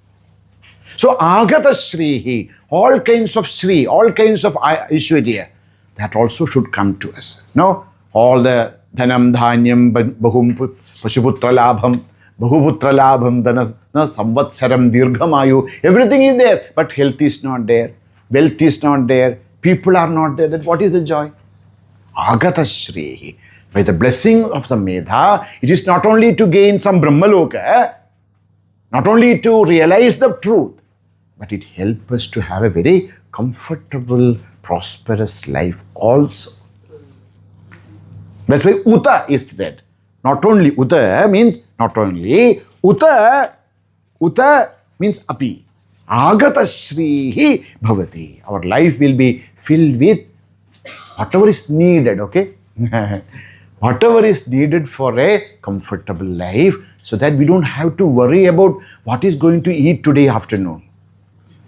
So, Agata Srihi, all kinds of Sri, all kinds of Aishwarya, that also should come to us. No? All the Dhanam, Dhanyam, Bahum, Pashuputra Labham, Bahuputra Labham, Dhana, Samvatsaram, Dirghamayu, everything is there, but health is not there, wealth is not there, people are not there. Then what is the joy? Agata Srihi. By the blessing of the Medha, it is not only to gain some Brahmaloka, not only to realize the truth, but it helps us to have a very comfortable, prosperous life also. That's why Uta is that. Not only Uta means not only. Uta means Api. Agata Srihi Bhavati. Our life will be filled with whatever is needed, okay? Whatever is needed for a comfortable life, so that we don't have to worry about what is going to eat today afternoon.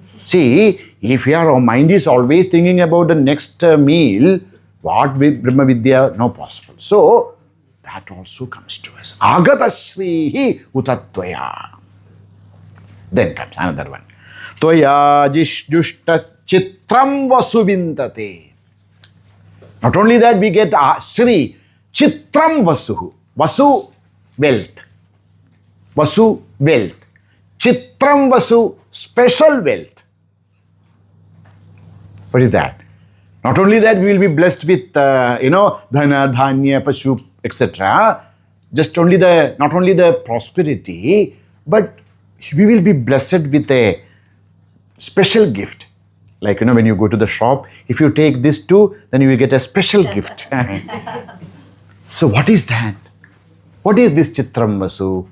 See, if our mind is always thinking about the next meal, what with Brahma Vidya, no possible. So, that also comes to us. Agata Srihi Utatvaya. Then comes another one. Tvaya Jushta Chitram Vasuvindate. Not only that, we get Sri, Chitram Vasuhu. Vasu, wealth. Vasu, wealth. Chitram Vasu, special wealth. What is that? Not only that, we will be blessed with, Dhana, Dhanya, Pashu, etc. Not only the prosperity, but we will be blessed with a special gift. Like, when you go to the shop, if you take this too, then you will get a special gift. So what is that? What is this Chitram Vasu?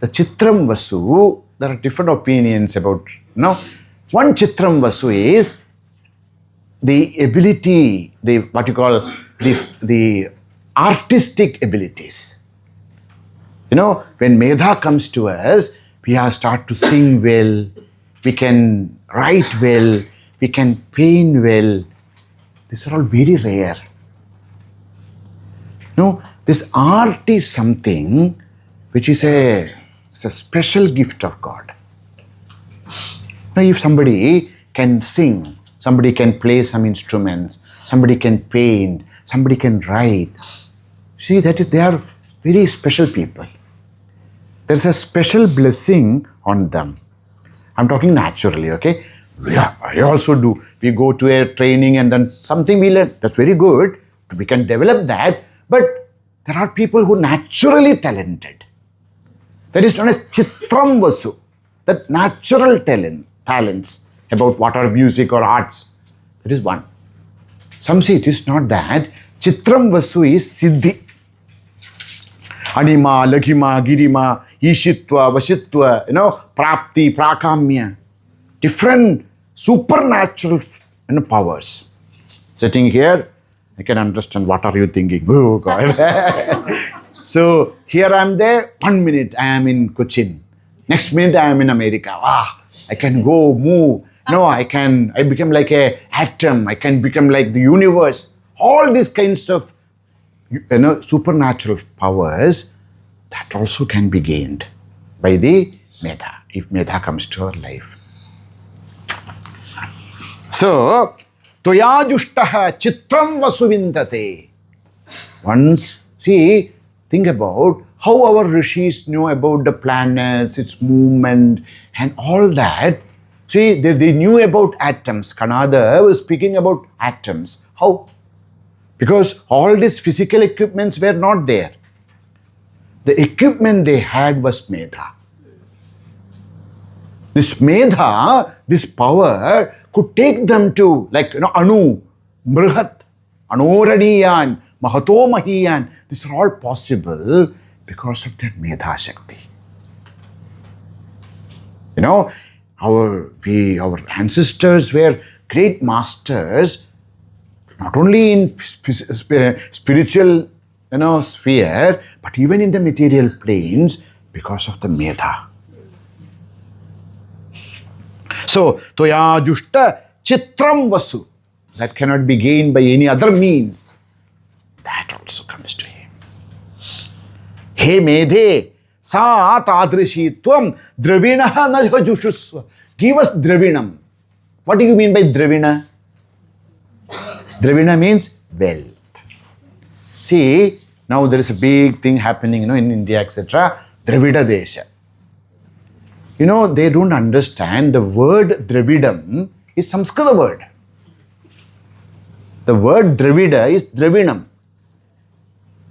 The Chitram Vasu, there are different opinions about, One Chitram Vasu is the ability, what you call the artistic abilities. When Medha comes to us, we start to sing well, we can write well, we can paint well. These are all very rare. This art is something which is a special gift of God. Now, if somebody can sing, somebody can play some instruments, somebody can paint, somebody can write. See, they are very special people. There's a special blessing on them. I'm talking naturally, okay? Yeah, I also do. We go to a training and then something we learn. That's very good. We can develop that. But there are people who are naturally talented. That is known as Chitram Vasu. That natural talents about what are music or arts. That is one. Some say it is not that. Chitram Vasu is Siddhi. Anima, Laghima, Girima, Ishitva, Vashitva, Prapti, Prakamya. Different supernatural powers. Sitting here, I can understand what are you thinking. Oh God. So here I am there, 1 minute I am in Cochin. Next minute I am in America. I can go, move. I become like an atom. I can become like the universe. All these kinds of supernatural powers, that also can be gained by the Medha, if Medha comes to our life. So, Toya Jushtaha Chitram Vasuvindate. Once, think about how our rishis knew about the planets, its movement, and all that. They knew about atoms. Kanada was speaking about atoms. How? Because all these physical equipments were not there. The equipment they had was Medha. This Medha, this power, could take them to, Anu, Mrihat, Anoraniyan, Mahato Mahiyan. These are all possible because of their Medha Shakti. Our ancestors were great masters, not only in spiritual sphere, but even in the material planes because of the Medha. So, Toya Jushta Chitram Vasu. That cannot be gained by any other means. That also comes to him. He Medhe, Sa Tadrishi Tvam Dravinaha Najushusva. Give us Dravinam. What do you mean by Dravina? Dravina means wealth. See, now there is a big thing happening, in India, etc. Dravida Desha. They don't understand the word Dravidam is Sanskrit word. The word Dravida is Dravinam.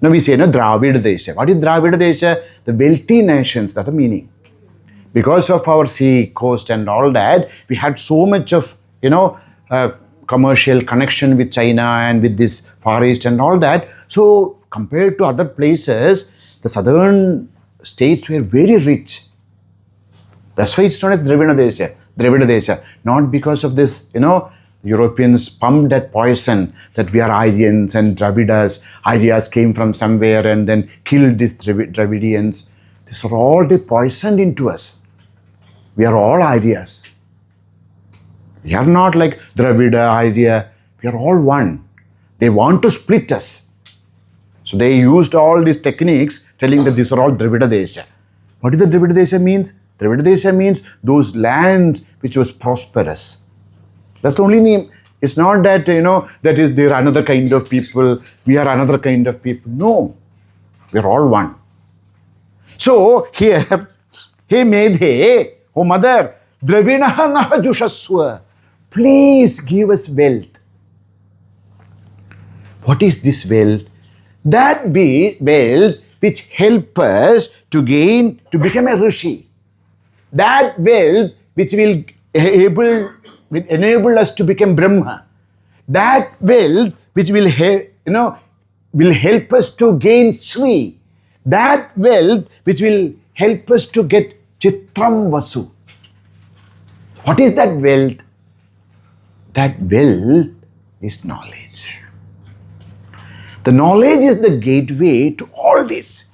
Now we say, Dravida Desha. What is Dravida Desha? The wealthy nations, that's the meaning. Because of our sea coast and all that, we had so much of, commercial connection with China and with this Far East and all that. So compared to other places, the southern states were very rich. That's why it's known as Dravida Desha. Not because of this, Europeans pumped that poison that we are Aryans and Dravidas. Aryas came from somewhere and then killed these Dravidians. These are all they poisoned into us. We are all Aryas. We are not like Dravida, Arya. We are all one. They want to split us. So they used all these techniques telling that these are all Dravida Desha. What does the Dravida Desha means? Dravida Desha means those lands which was prosperous. That's the only name. It's not that, that is there are another kind of people, we are another kind of people. No. We are all one. So here, hey Medhe, oh mother, Dravinaha naha jushaswa, please give us wealth. What is this wealth? That wealth which help us to become a rishi. That wealth which will enable us to become Brahma. That wealth which will help us to gain Sri. That wealth which will help us to get Chitram Vasu. What is that wealth? That wealth is knowledge. The knowledge is the gateway to all this.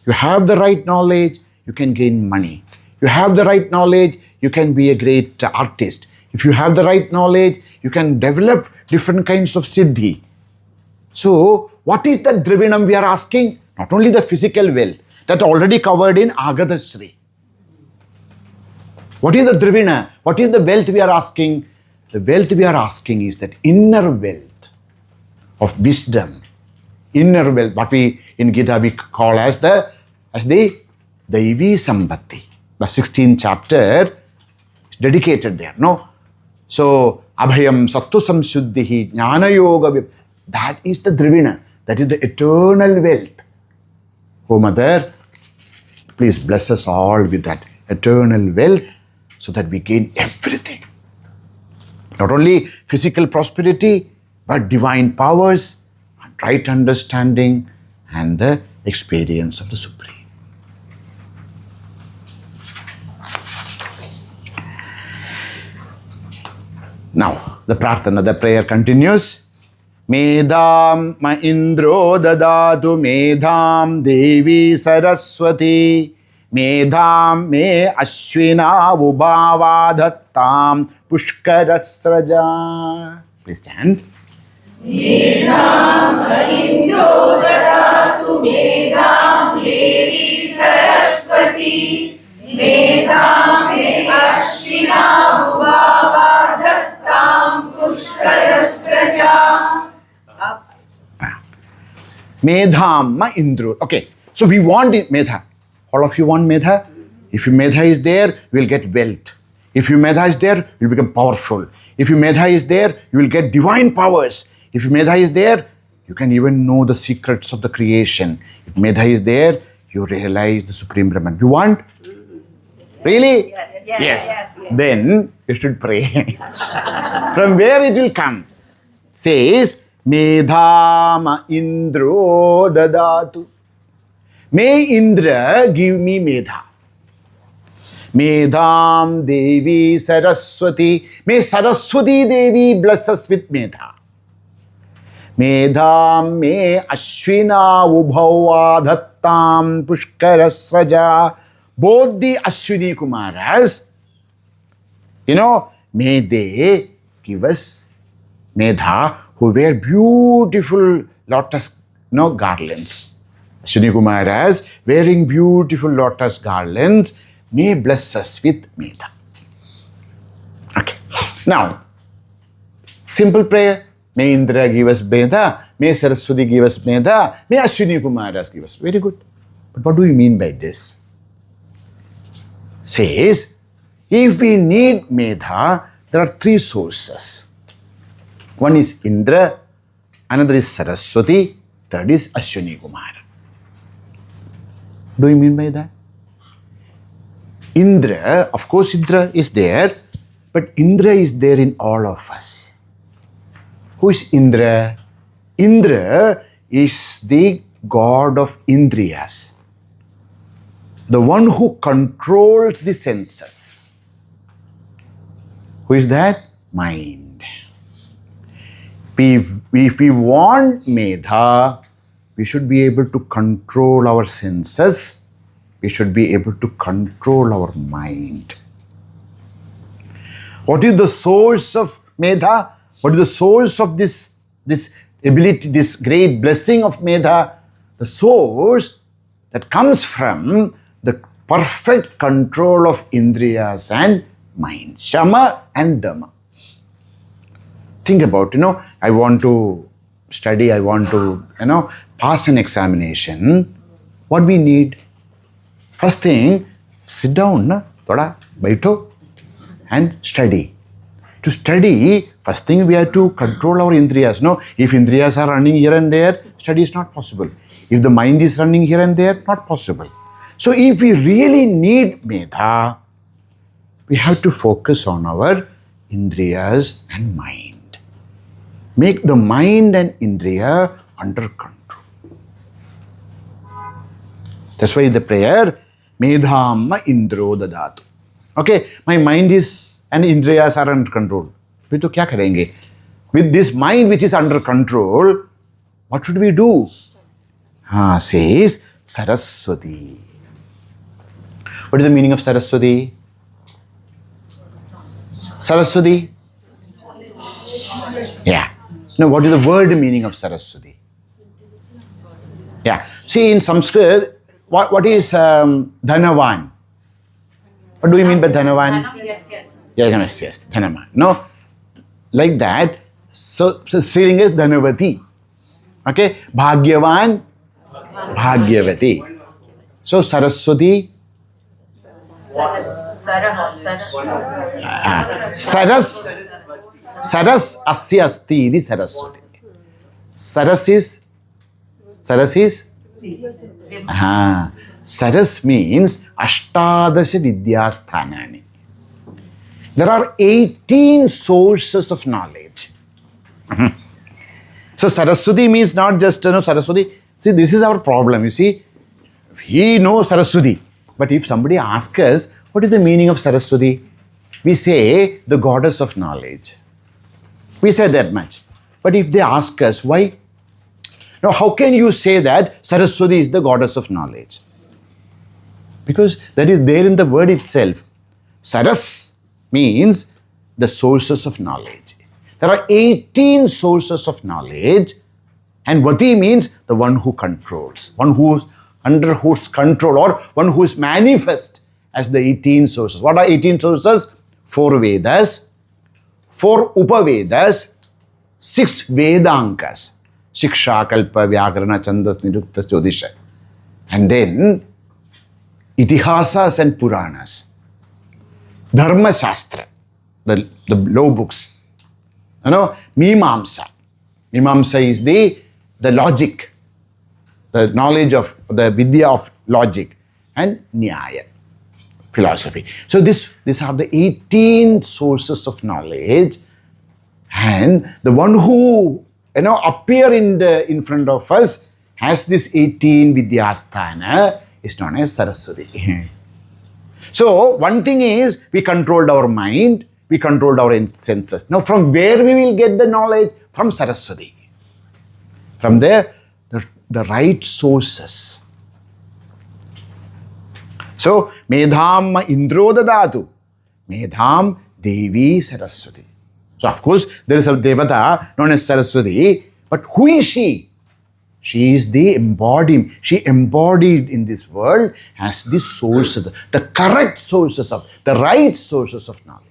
You have the right knowledge, you can gain money. You have the right knowledge, you can be a great artist. If you have the right knowledge, you can develop different kinds of siddhi. So, what is that Dravinam we are asking? Not only the physical wealth, that already covered in Agadasri. What is the Dravina? What is the wealth we are asking? The wealth we are asking is that inner wealth of wisdom, inner wealth, what we in Gita we call as the Daivi Sambhati. The 16th chapter is dedicated there, no? So, Abhayam Sattva Samshuddhihi Jnana Yoga, that is the Dravina, that is the eternal wealth. Oh Mother, please bless us all with that eternal wealth so that we gain everything. Not only physical prosperity, but divine powers, right understanding, and the experience of the Supreme. Now, the prarthana, the prayer continues. Medham ma indro dadatu medham devi saraswati medham me ashwina ubhavadhattam pushkarasraja. Please stand. Medham indro dadatu medham devi saraswati medham me ashwina ubhavadhattam pushkarasraja. Medham ma indro. Okay, so we want Medha. All of you want Medha? If your Medha is there, you will get wealth. If your Medha is there, you will become powerful. If your Medha is there, you will get divine powers. If your Medha is there, you can even know the secrets of the creation. If Medha is there, you realize the Supreme Brahman. You want? Really? Yes. Then you should pray. From where it will come? Says, Medhama Indro Dadatu. May Indra give me Medha. Medham Devi Saraswati. May Saraswati Devi bless us with Medha. Medham me Ashwina Ubhavadhattam Pushkarasraja. Both the Ashwini Kumaras, may they give us Medha, who wear beautiful lotus garlands. Ashwini Kumaras wearing beautiful lotus garlands may bless us with Medha. Okay. Now, simple prayer. May Indra give us Medha, may Saraswati give us Medha, may Ashwini Kumaras give us. Very good. But what do you mean by this? Says, if we need Medha, there are three sources. One is Indra, another is Saraswati, third is Ashwini Kumara. Do you mean by that? Indra, of course Indra is there, but Indra is there in all of us. Who is Indra? Indra is the god of Indriyas, the one who controls the senses. Who is that? Mind. If we want Medha, we should be able to control our senses. We should be able to control our mind. What is the source of Medha? What is the source of this ability, this great blessing of Medha? The source that comes from the perfect control of Indriyas and mind, Shama and Dhamma. Think about, I want to study, I want to, pass an examination. What we need? First thing, sit down, na? Thoda, baitho, and study. To study, first thing we have to control our indriyas. No, if indriyas are running here and there, study is not possible. If the mind is running here and there, not possible. So if we really need Medha, we have to focus on our indriyas and mind. Make the mind and indriya under control. That's why the prayer, Medhamma Indro Dadatu. Okay, my mind is and indriyas are under control. We to kya karenge? With this mind which is under control, what should we do? Says Saraswati. What is the meaning of Saraswati? Saraswati? Yeah. Now, what is the word meaning of Saraswati? Yeah. See, in Sanskrit, what is Dhanavan? What do we mean by Dhanavan? Yes. Yes, Dhanavan. No? Like that, so Sriling is Dhanavati. Okay? Bhagyavan, Bhagyavati. So, Saraswati. Saras asya asti idi Saraswati. Saras is? Saras means Ashtadasha Vidyasthanani. There are 18 sources of knowledge. So Saraswati means not just Saraswati. See, this is our problem. You see, we know Saraswati. But if somebody asks us, what is the meaning of Saraswati? We say, the goddess of knowledge. We say that much. But if they ask us, why? Now, how can you say that Saraswati is the goddess of knowledge? Because that is there in the word itself. Saras means the sources of knowledge. There are 18 sources of knowledge, and Vati means the one who controls, one who under whose control, or one who is manifest as the 18 sources. What are 18 sources? 4 Vedas, 4 Upavedas, 6 Vedankas. Shiksha, Kalpa, Vyakarana, Chandas, Niruktas, Jyotisha. And then Itihasas and Puranas. Dharma Shastra, the law books. Mimamsa. Mimamsa is the logic, the knowledge of the Vidya of logic, and Nyaya, philosophy. So these are the 18 sources of knowledge, and the one who appear in front of us has this 18 Vidyasthana is known as Saraswati. So one thing is we controlled our mind, we controlled our senses. Now from where we will get the knowledge? From Saraswati. From there, the right sources. So, Medham Indro Dadatu. Medham Devi Saraswati. So, of course, there is a Devata known as Saraswati. But who is she? She is the embodiment. She embodied in this world as the sources, the correct sources of, the right sources of knowledge.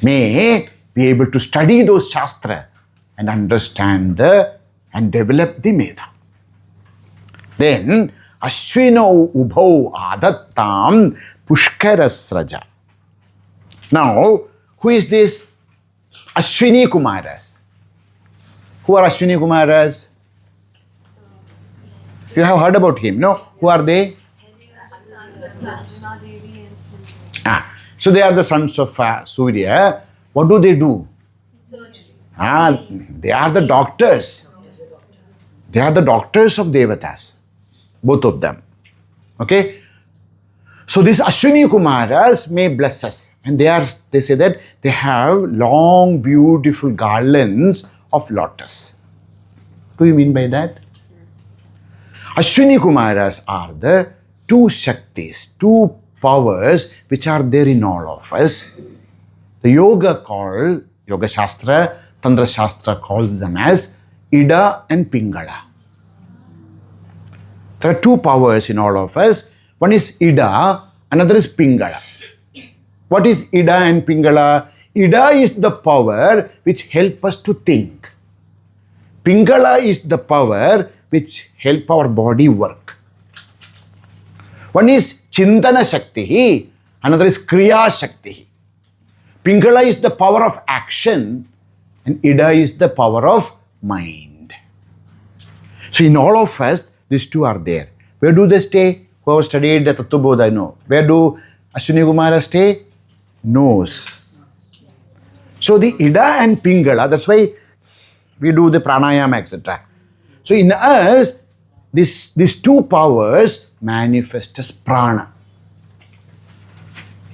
May be able to study those Shastra and understand and develop the Medha. Then, Ashwino Ubhau Adattam Pushkarasraja. Now, who is this? Ashwini Kumaras. Who are Ashwini Kumaras? You have heard about him, no? Who are they? So they are the sons of Surya. What do? They are the doctors. They are the doctors of Devatas. Both of them. Okay? So these Ashwini Kumaras may bless us. And they say that they have long, beautiful garlands of lotus. What do you mean by that? Ashwini Kumaras are the 2 Shaktis, 2 powers which are there in all of us. The Yoga Shastra, Tantra Shastra calls them as Ida and Pingala. There are 2 powers in all of us. One is Ida, another is Pingala. What is Ida and Pingala? Ida is the power which help us to think. Pingala is the power which help our body work. One is Chintana Shakti, another is Kriya Shakti. Pingala is the power of action and Ida is the power of mind. So in all of us, these two are there. Where do they stay? Whoever studied the Tattvabodha, I know. Where do Ashwini Kumara stay? Nose. So the Ida and Pingala, that's why we do the pranayama, etc. So in us, these two powers manifest as prana.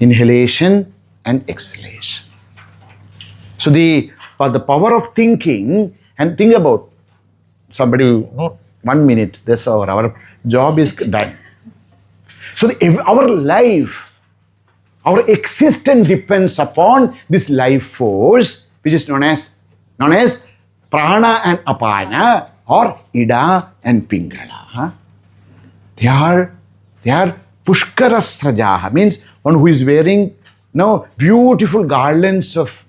Inhalation and exhalation. So the power of thinking, and think about somebody, 1 minute, that's our job is done. So our life, our existence depends upon this life force, which is known as prana and apana, or ida and pingala. They are pushkara srajaha, means one who is wearing beautiful garlands of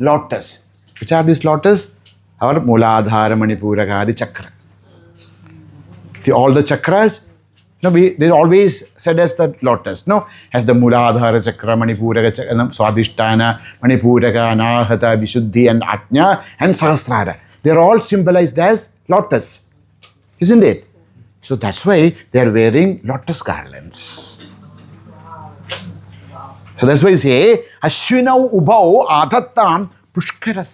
lotus. Which are these lotus? Our Muladhara, Manipuraka, the chakra. All the chakras, they always said as the lotus, as the Muladhara chakra, Manipuraka chakra, Swadhisthana, Manipuraka, Anahata, Vishuddhi, and Ajna, and Sahasrara. They are all symbolized as lotus, isn't it? So that's why they are wearing lotus garlands. So that's why you say, Ashwinau Ubau Adhattam Pushkara.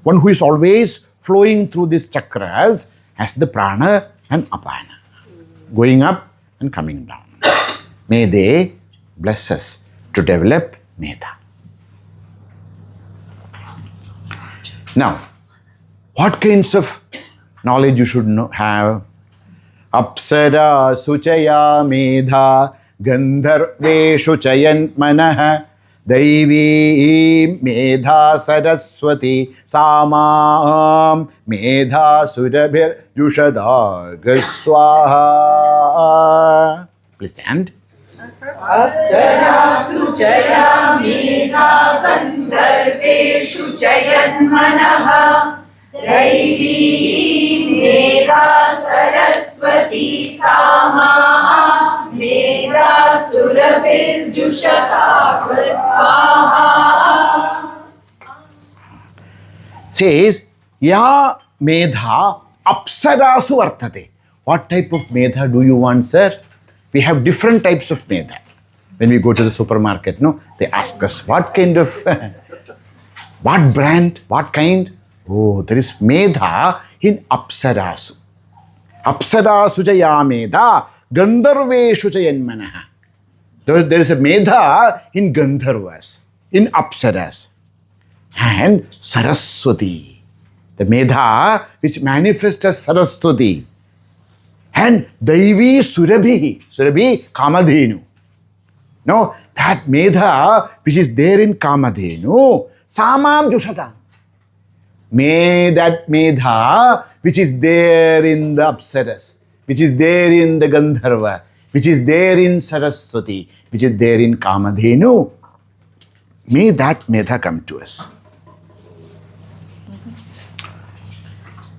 One who is always flowing through these chakras as the prana and apana, going up and coming down. May they bless us to develop Medha. Now, what kinds of knowledge you should have? Apsara Suchaya Medha Gandharveshu Chayan Manah Daivi Medha Saraswati Samam Medha Surabhir Jushadaga Swaha. Please stand. Apsara Suchaya Medha Gandharveshu Chayan Manah Daivi Medha Saraswati Sama Medha Surabhir Jushata Swaha. Says, Ya Medha Apsarasu Vartate. What type of Medha do you want, sir? We have different types of Medha. When we go to the supermarket, they ask us, what kind of, what brand, what kind? Oh, there is Medha in Apsarasu. Apsarasu Jaya Medha Gandharveshu Jayanmanaha. There is a Medha in Gandharvas, in Apsaras. And Saraswati, the Medha which manifests as Saraswati. And Daivi Surabhi, Surabhi Kamadhenu. Now, that Medha which is there in Kamadhenu, Samam Jushata. May that Medha which is there in the Apsaras, which is there in the Gandharva, which is there in Saraswati, which is there in Kamadhenu, may that Medha come to us.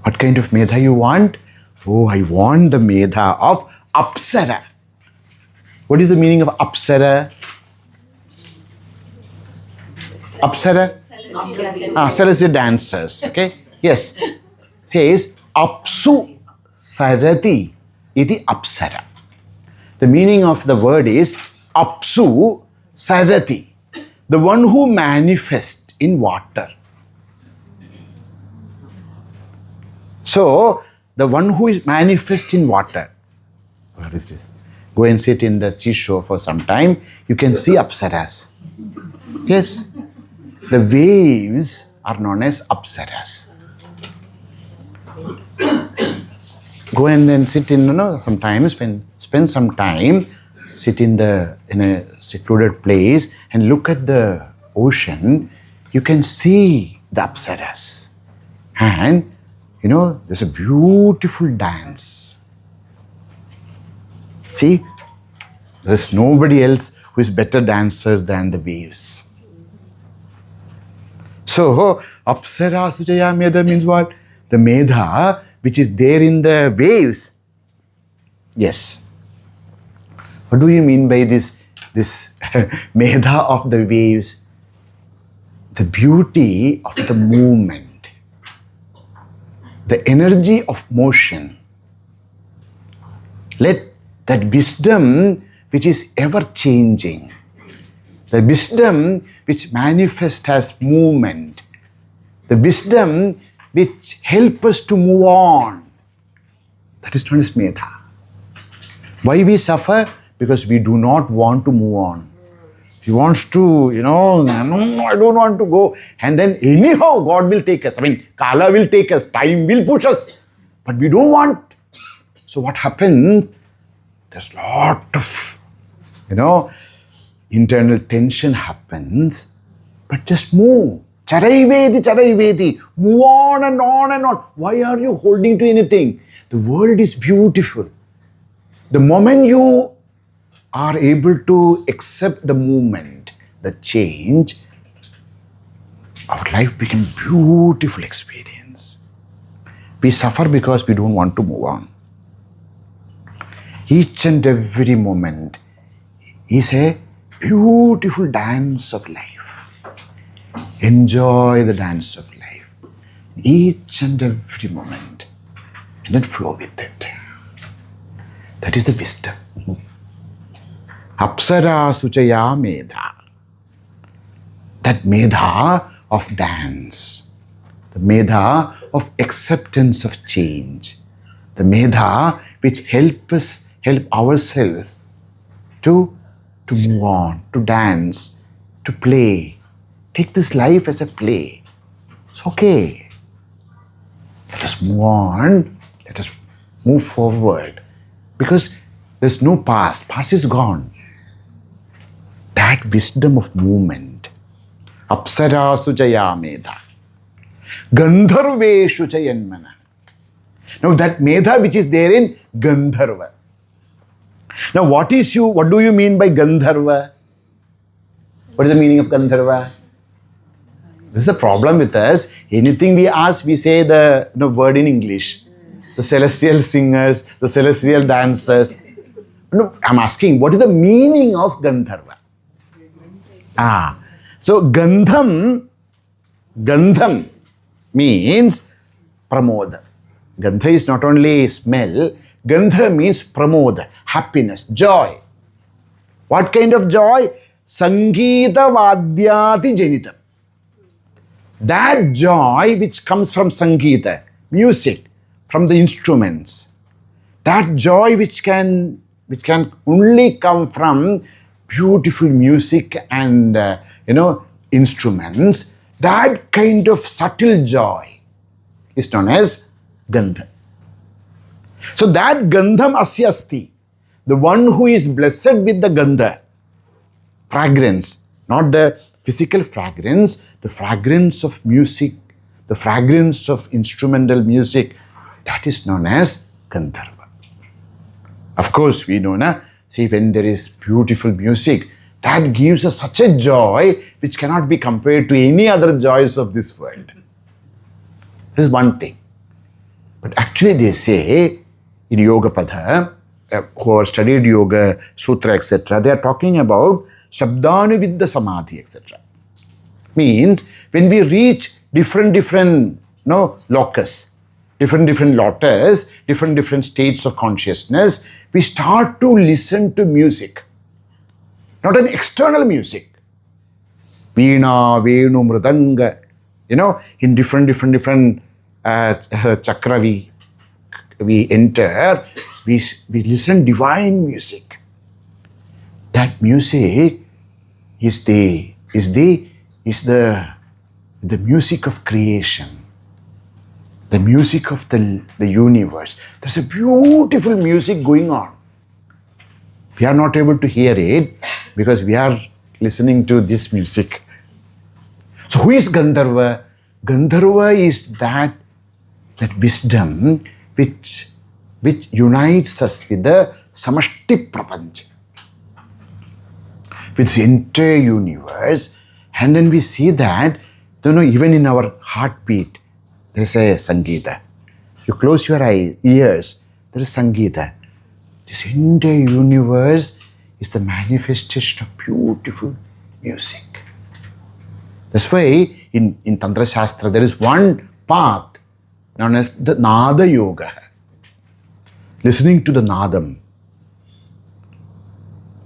What kind of Medha you want? Oh, I want the Medha of Apsara. What is the meaning of Apsara? Apsara? Celestial dancers. Okay? Yes. Says Apsu Sarati iti Apsara. The meaning of the word is Apsu Sarati, the one who manifests in water. So, the one who is manifest in water. What is this? Go and sit in the seashore for some time. You can see Apsaras. Yes. The waves are known as Apsaras. Go and then sit in, sometimes spend some time, sit in a secluded place and look at the ocean. You can see the Apsaras. And, there's a beautiful dance. See, there's nobody else who is better dancers than the waves. So, Apsara Sujaya Medha means what? The Medha which is there in the waves. Yes. What do you mean by this Medha of the waves? The beauty of the movement, the energy of motion. Let that wisdom which is ever changing, the wisdom which manifests as movement, the wisdom which helps us to move on, that is known as Medha. Why we suffer? Because we do not want to move on. He wants to, no, I don't want to go. And then anyhow, God will take us. Kala will take us. Time will push us. But we don't want. So what happens? There's lot of, internal tension happens. But just move. Charai-vedi. Move on and on and on. Why are you holding to anything? The world is beautiful. The moment you are able to accept the movement, the change, our life becomes a beautiful experience. We suffer because we don't want to move on. Each and every moment is a beautiful dance of life. Enjoy the dance of life. Each and every moment. And then flow with it. That is the wisdom. Apsara Suchaya Medha. That Medha of dance. The Medha of acceptance of change. The Medha which help ourselves to move on, to dance, to play. Take this life as a play. It's okay. Let us move on. Let us move forward. Because there's no past. Past is gone. That wisdom of movement. Apsara Sujaya Medha. Gandharveshu Chayanmana. Now that Medha which is there in Gandharva. Now what do you mean by Gandharva? What is the meaning of Gandharva? This is the problem with us. Anything we ask, we say the word in English. The celestial singers, the celestial dancers. No, I'm asking, what is the meaning of Gandharva? So Gandham means pramoda. Gandha is not only smell, Gandha means pramoda, happiness, joy. What kind of joy? Sangeeta Vadyati Janitam. That joy which comes from Sangeeta, music, from the instruments. That joy which can only come from beautiful music and instruments, that kind of subtle joy is known as Gandha. So that Gandham Asya Asti, the one who is blessed with the Gandha, fragrance, not the physical fragrance, the fragrance of music, the fragrance of instrumental music, that is known as Gandharva. Of course, we know, see, when there is beautiful music, that gives us such a joy which cannot be compared to any other joys of this world. This is one thing. But actually they say, in Yoga Padha, who have studied Yoga, Sutra, etc., they are talking about Shabdanuviddha Samadhi, etc. Means, when we reach different locus, different lotus, different states of consciousness, we start to listen to music. Not an external music. Veena, Venu, Mridanga, in different chakra we enter, we listen divine music. That music is the music of creation. The music of the universe. There's a beautiful music going on. We are not able to hear it because we are listening to this music. So who is Gandharva? Gandharva is that wisdom which unites us with the Samashti Prapancha, with the entire universe. And then we see that, even in our heartbeat, there is a Sangeeta. You close your ears, there is Sangeeta. This entire universe is the manifestation of beautiful music. That's why in Tantra Shastra there is one path known as the Nada Yoga. Listening to the Nadam.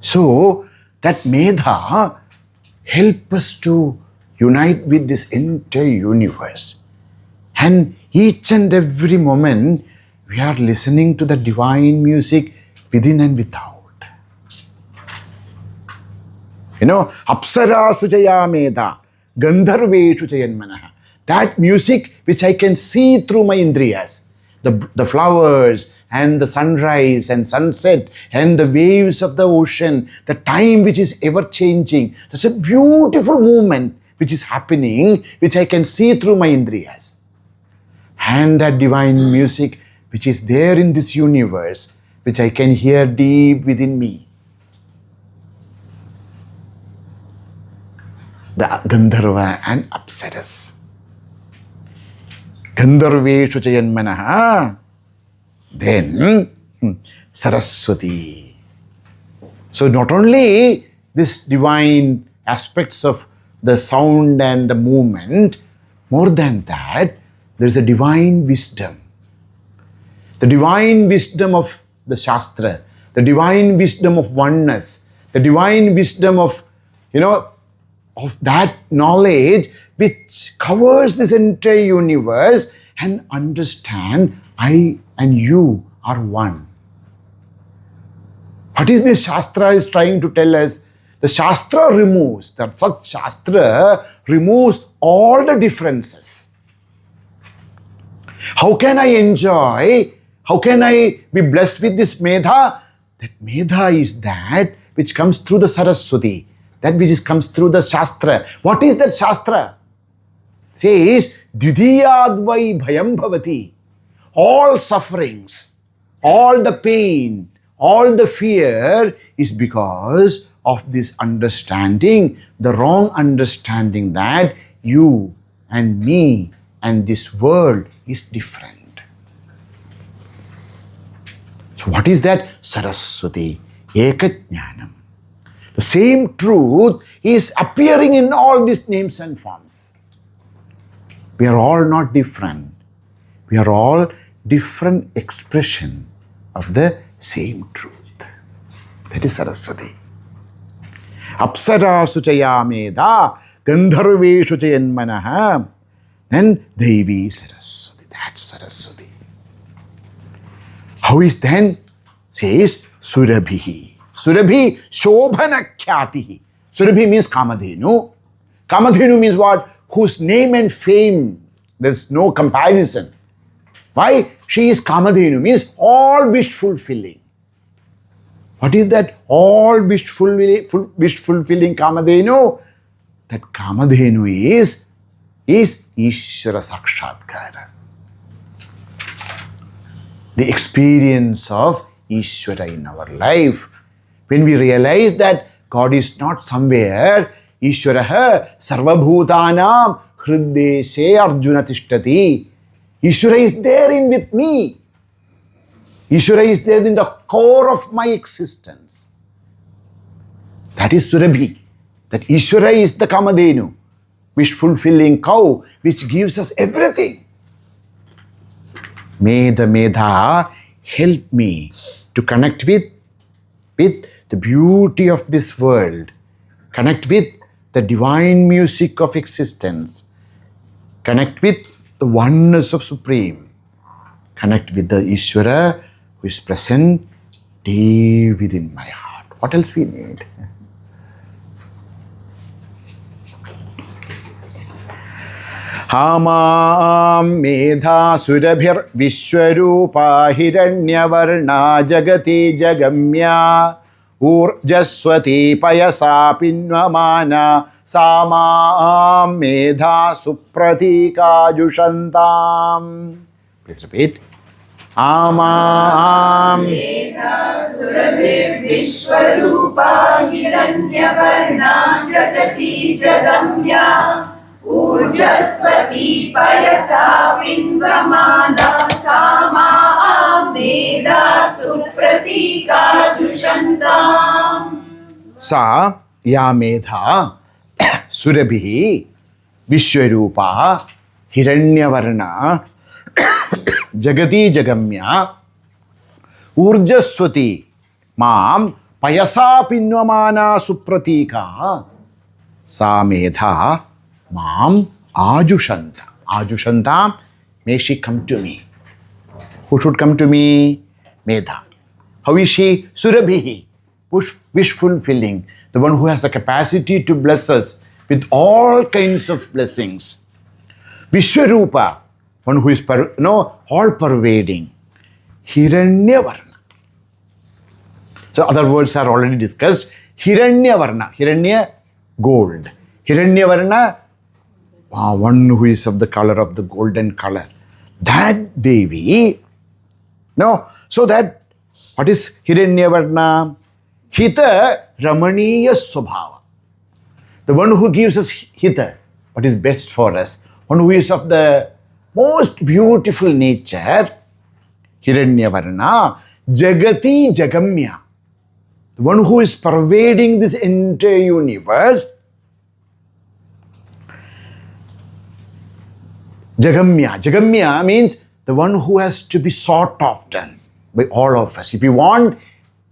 So that Medha help us to unite with this entire universe. And each and every moment we are listening to the divine music within and without. Apsara Sujaya Medha, Gandharveshu Chayanmanaha. That music which I can see through my indriyas, the flowers and the sunrise and sunset and the waves of the ocean, the time which is ever changing. That's a beautiful movement which is happening, which I can see through my indriyas. And that divine music which is there in this universe, which I can hear deep within me. The Gandharva and Apsaras. Gandharveshu Chayanmanaha. Then Saraswati. So not only this divine aspects of the sound and the movement, more than that, there is a divine wisdom. The divine wisdom of the Shastra, the divine wisdom of oneness, the divine wisdom of, of that knowledge which covers this entire universe and understand I and you are one. What is this Shastra is trying to tell us? The Shastra removes, the Sat Shastra removes all the differences. How can I enjoy? How can I be blessed with this Medha? That Medha is that which comes through the Saraswati, that which comes through the Shastra. What is that Shastra? It says, Dvidiyadvai bhayam bhavati. All sufferings, all the pain, all the fear is because of this understanding, the wrong understanding that you and me and this world is different. So what is that? Saraswati, Ekajnanam. The same truth is appearing in all these names and forms. We are all not different. We are all different expression of the same truth. That is Saraswati. Apsara Suchaya Medha, Gandharveshu Chayanmanaha, and Devi Saraswati. That's Saraswati. How is then? Says Surabhi. Surabhi Shobhanakhyatihi. Surabhi means Kamadhenu. Kamadhenu means what? Whose name and fame, there's no comparison. Why? She is Kamadhenu, means all wish fulfilling. What is that all wish fulfilling Kamadhenu? That Kamadhenu is Ishvara Sakshatkara. The experience of Ishvara in our life. When we realize that God is not somewhere, Ishvaraha sarvabhutanam hriddeshe arjuna tishtati. Ishvara is there in with me. Ishvara is there in the core of my existence. That is Surabhi. That Ishvara is the Kamadhenu, wish-fulfilling cow, which gives us everything. May the Medha help me to connect with the beauty of this world, connect with the divine music of existence, connect with the oneness of Supreme, connect with the Ishvara who is present deep within my heart. What else we need? Hamam Medha Surabhir Vishwarupa Hiranyavarna Jagati Jagamya Urjaswati Payasa Pinvamana Samam Medha Supratika Jushantam. Please repeat. Amam Medha Surabhir Vishwarupa Hiranyavarna Jagati Jagamya Urjaswati Payasa Pinvamana Sama Medha Supratika Jushantam. Sa ya Medha Surabhi Vishwarupa Hiranyavarna Jagati Jagamya Urjaswati Mam Payasa Pinvamana Supratika Sa Medha Mam Ajushanta. Ajushanta, may she come to me. Who should come to me? Medha. How is she? Surabhi. Wish fulfilling. The one who has the capacity to bless us with all kinds of blessings. Vishwarupa. One who is all pervading. Hiranyavarna. So other words are already discussed. Hiranyavarna. Hiranya, gold. Hiranyavarna, one who is of the color of the golden color. That Devi, so that, what is Hiranyavarna? Hita Ramaniya Swabhava. The one who gives us Hita, what is best for us. One who is of the most beautiful nature. Hiranyavarna. Jagati Jagamya. The one who is pervading this entire universe. Jagamya. Jagamya means the one who has to be sought after by all of us. If you want,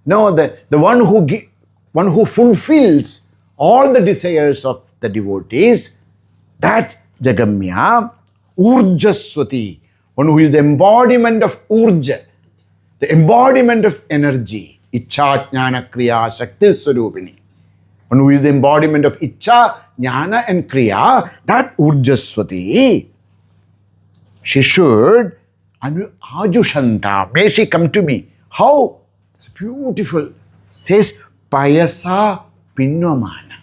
the one who fulfills all the desires of the devotees, that Jagamya. Urjaswati. One who is the embodiment of Urja, the embodiment of energy. Ichha, Jnana, Kriya, Shakti, Swarupini. One who is the embodiment of Ichha, Jnana and Kriya, that Urjaswati. She should, Ajushanta, may she come to me. How? It's beautiful. It says, Payasa Pinvamana.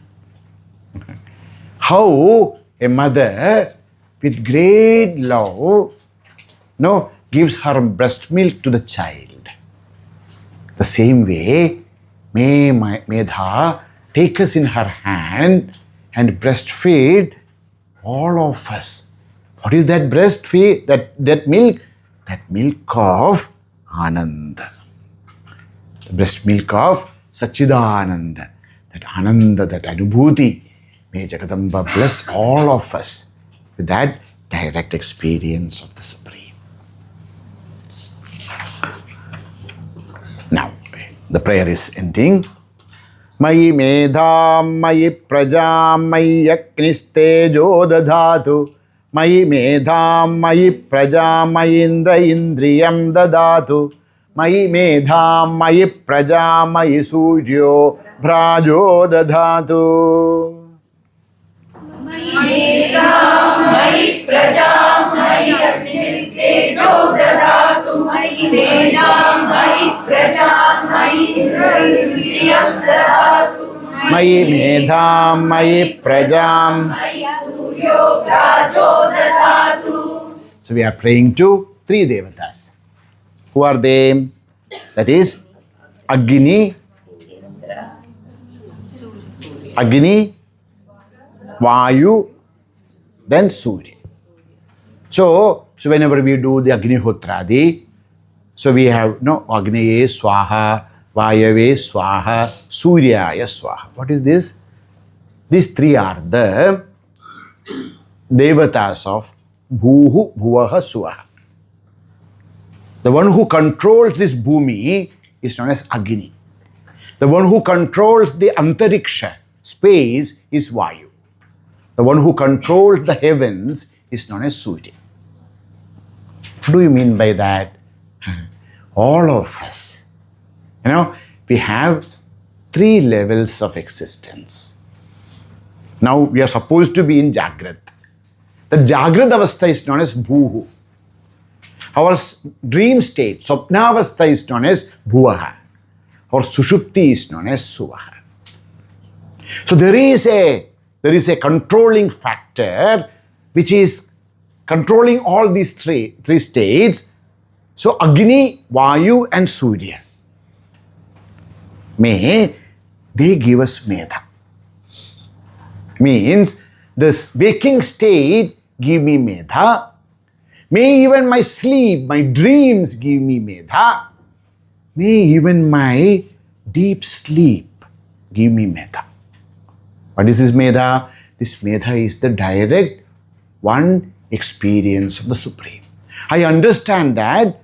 How a mother with great love, gives her breast milk to the child. The same way, may Medha take us in her hand and breastfeed all of us. What is that breastfeed, that milk? That milk of Ananda. The breast milk of Sachidananda. That Ananda, that Anubhuti. May Jagadamba bless all of us with that direct experience of the Supreme. Now, the prayer is ending. Mayi Medha, Mayi Praja, Mayi Aknistejo Dadhatu. Mayi Medha, Mayi Praja, Mayi Indra Indriyam Dadhatu. Mayi Medha, Mayi Praja, Mayi Suryo Bhrajo Dadhatu. Medha, Mayi Praja, Mayi Agnistejo Dadhatu. Mayi Medha, Mayi Praja, Mayi Indriyam Dadhatu. Mayi Medha, Mayi Praja, Mayi Suryo Bhrajo Dadhatu. So we are praying to three devatas. Who are they? That is Agni, Vayu, then Surya. So whenever we do the Agnihotradi, so we have Agniye Swaha, Vayave Swaha, Suryaya Swaha. What is this? These three are the devatas of Bhuhu, Bhuvaha, Suvaha. The one who controls this Bhumi is known as Agni. The one who controls the Antariksha, space, is Vayu. The one who controls the heavens is known as Surya. What do you mean by that? All of us, we have three levels of existence. Now we are supposed to be in Jagrat. The Jagrat Avastha is known as Bhuhu. Our dream state, Swapna Avastha, is known as Bhuvaha. Our Sushupti is known as Suvaha. So there is a controlling factor which is controlling all these three states. So Agni, Vayu and Surya. May they give us Medha. Means this waking state give me Medha. May even my sleep, my dreams give me Medha. May even my deep sleep give me Medha. What is this Medha? This Medha is the direct one experience of the Supreme. I understand that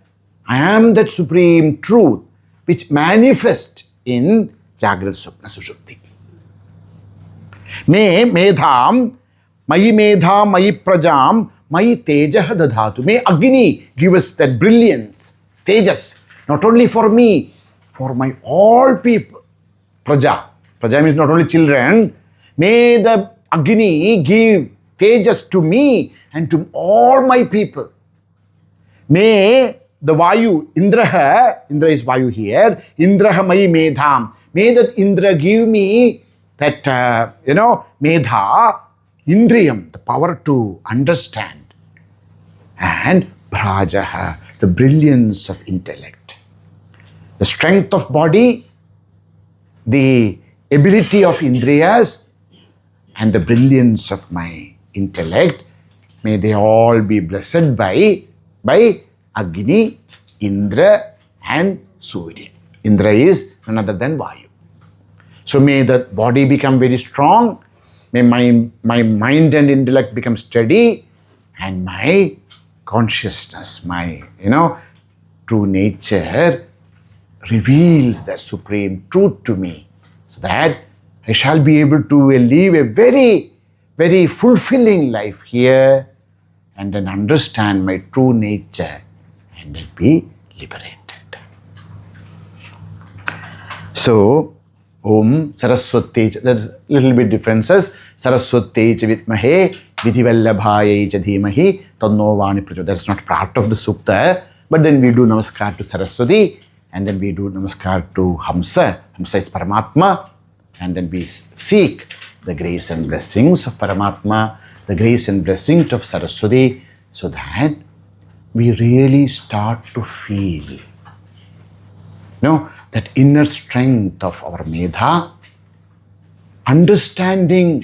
I am that Supreme Truth which manifests in Jagrat Swapna Sushupti. May Medham, Mayi Medha, Mayi Prajam, Mayi Tejaha Dadhatu. May Agni give us that brilliance, Tejas, not only for me, for my all people. Praja. Praja means not only children. May the Agni give Tejas to me and to all my people. May the Vayu, Indra is Vayu here, Indraha Mayi Medham. May that Indra give me that, Medha, Indriyam, the power to understand. And Bhrajaha, the brilliance of intellect. The strength of body, the ability of Indriyas, and the brilliance of my intellect, may they all be blessed by Agni, Indra and Surya. Indra is none other than Vayu. So may the body become very strong, may my mind and intellect become steady, and my consciousness, my true nature reveals that supreme truth to me, so that I shall be able to live a very, very fulfilling life here and then understand my true nature and then be liberated. So, Om Saraswati, there's a little bit differences. Saraswati Vitmahe, Vidhivallabhaye Jadhimahi, Tanno Vani Pracho. That's not part of the Sukta, but then we do Namaskar to Saraswati, and then we do Namaskar to Hamsa. Hamsa is Paramatma, and then we seek the grace and blessings of Paramatma, the grace and blessings of Saraswati, so that we really start to feel that inner strength of our Medha, understanding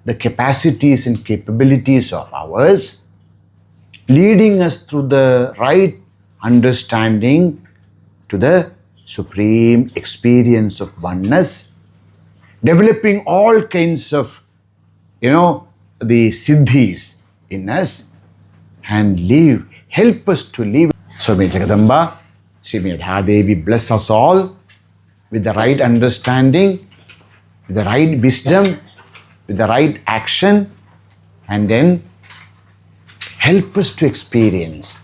the capacities and capabilities of ours, leading us through the right understanding to the supreme experience of oneness, developing all kinds of, the siddhis in us, and help us to live. So may Jagadamba, Sri Medha Devi bless us all with the right understanding, with the right wisdom, with the right action, and then help us to experience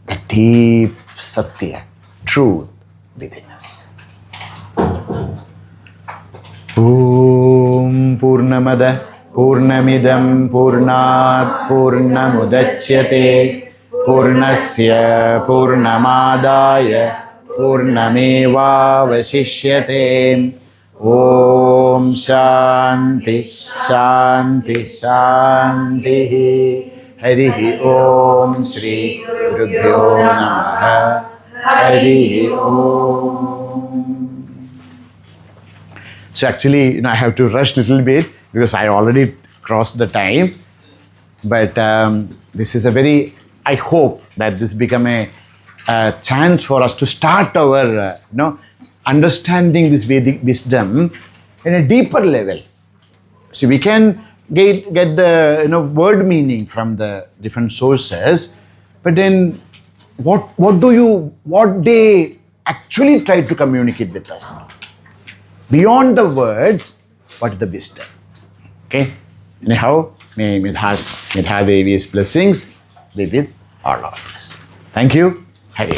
the deep Satya, truth within us. Om Purnamada Purnamidam Purnat Purnamudachyate Purnasya Purnamadaya Purnameva Vasishyate. Om Shanti Shanti Shanti. Harihi Om Shri Gurubhyo Namaha. Harihi Om. So actually, I have to rush a little bit because I already crossed the time. But this is a very, I hope that this become a chance for us to start our, understanding this Vedic wisdom in a deeper level. So we can get the word meaning from the different sources, but then what they actually try to communicate with us. Beyond the words, what is the wisdom? Okay? Anyhow, may Medha Devi's blessings be with all of us. Thank you. Hari Om.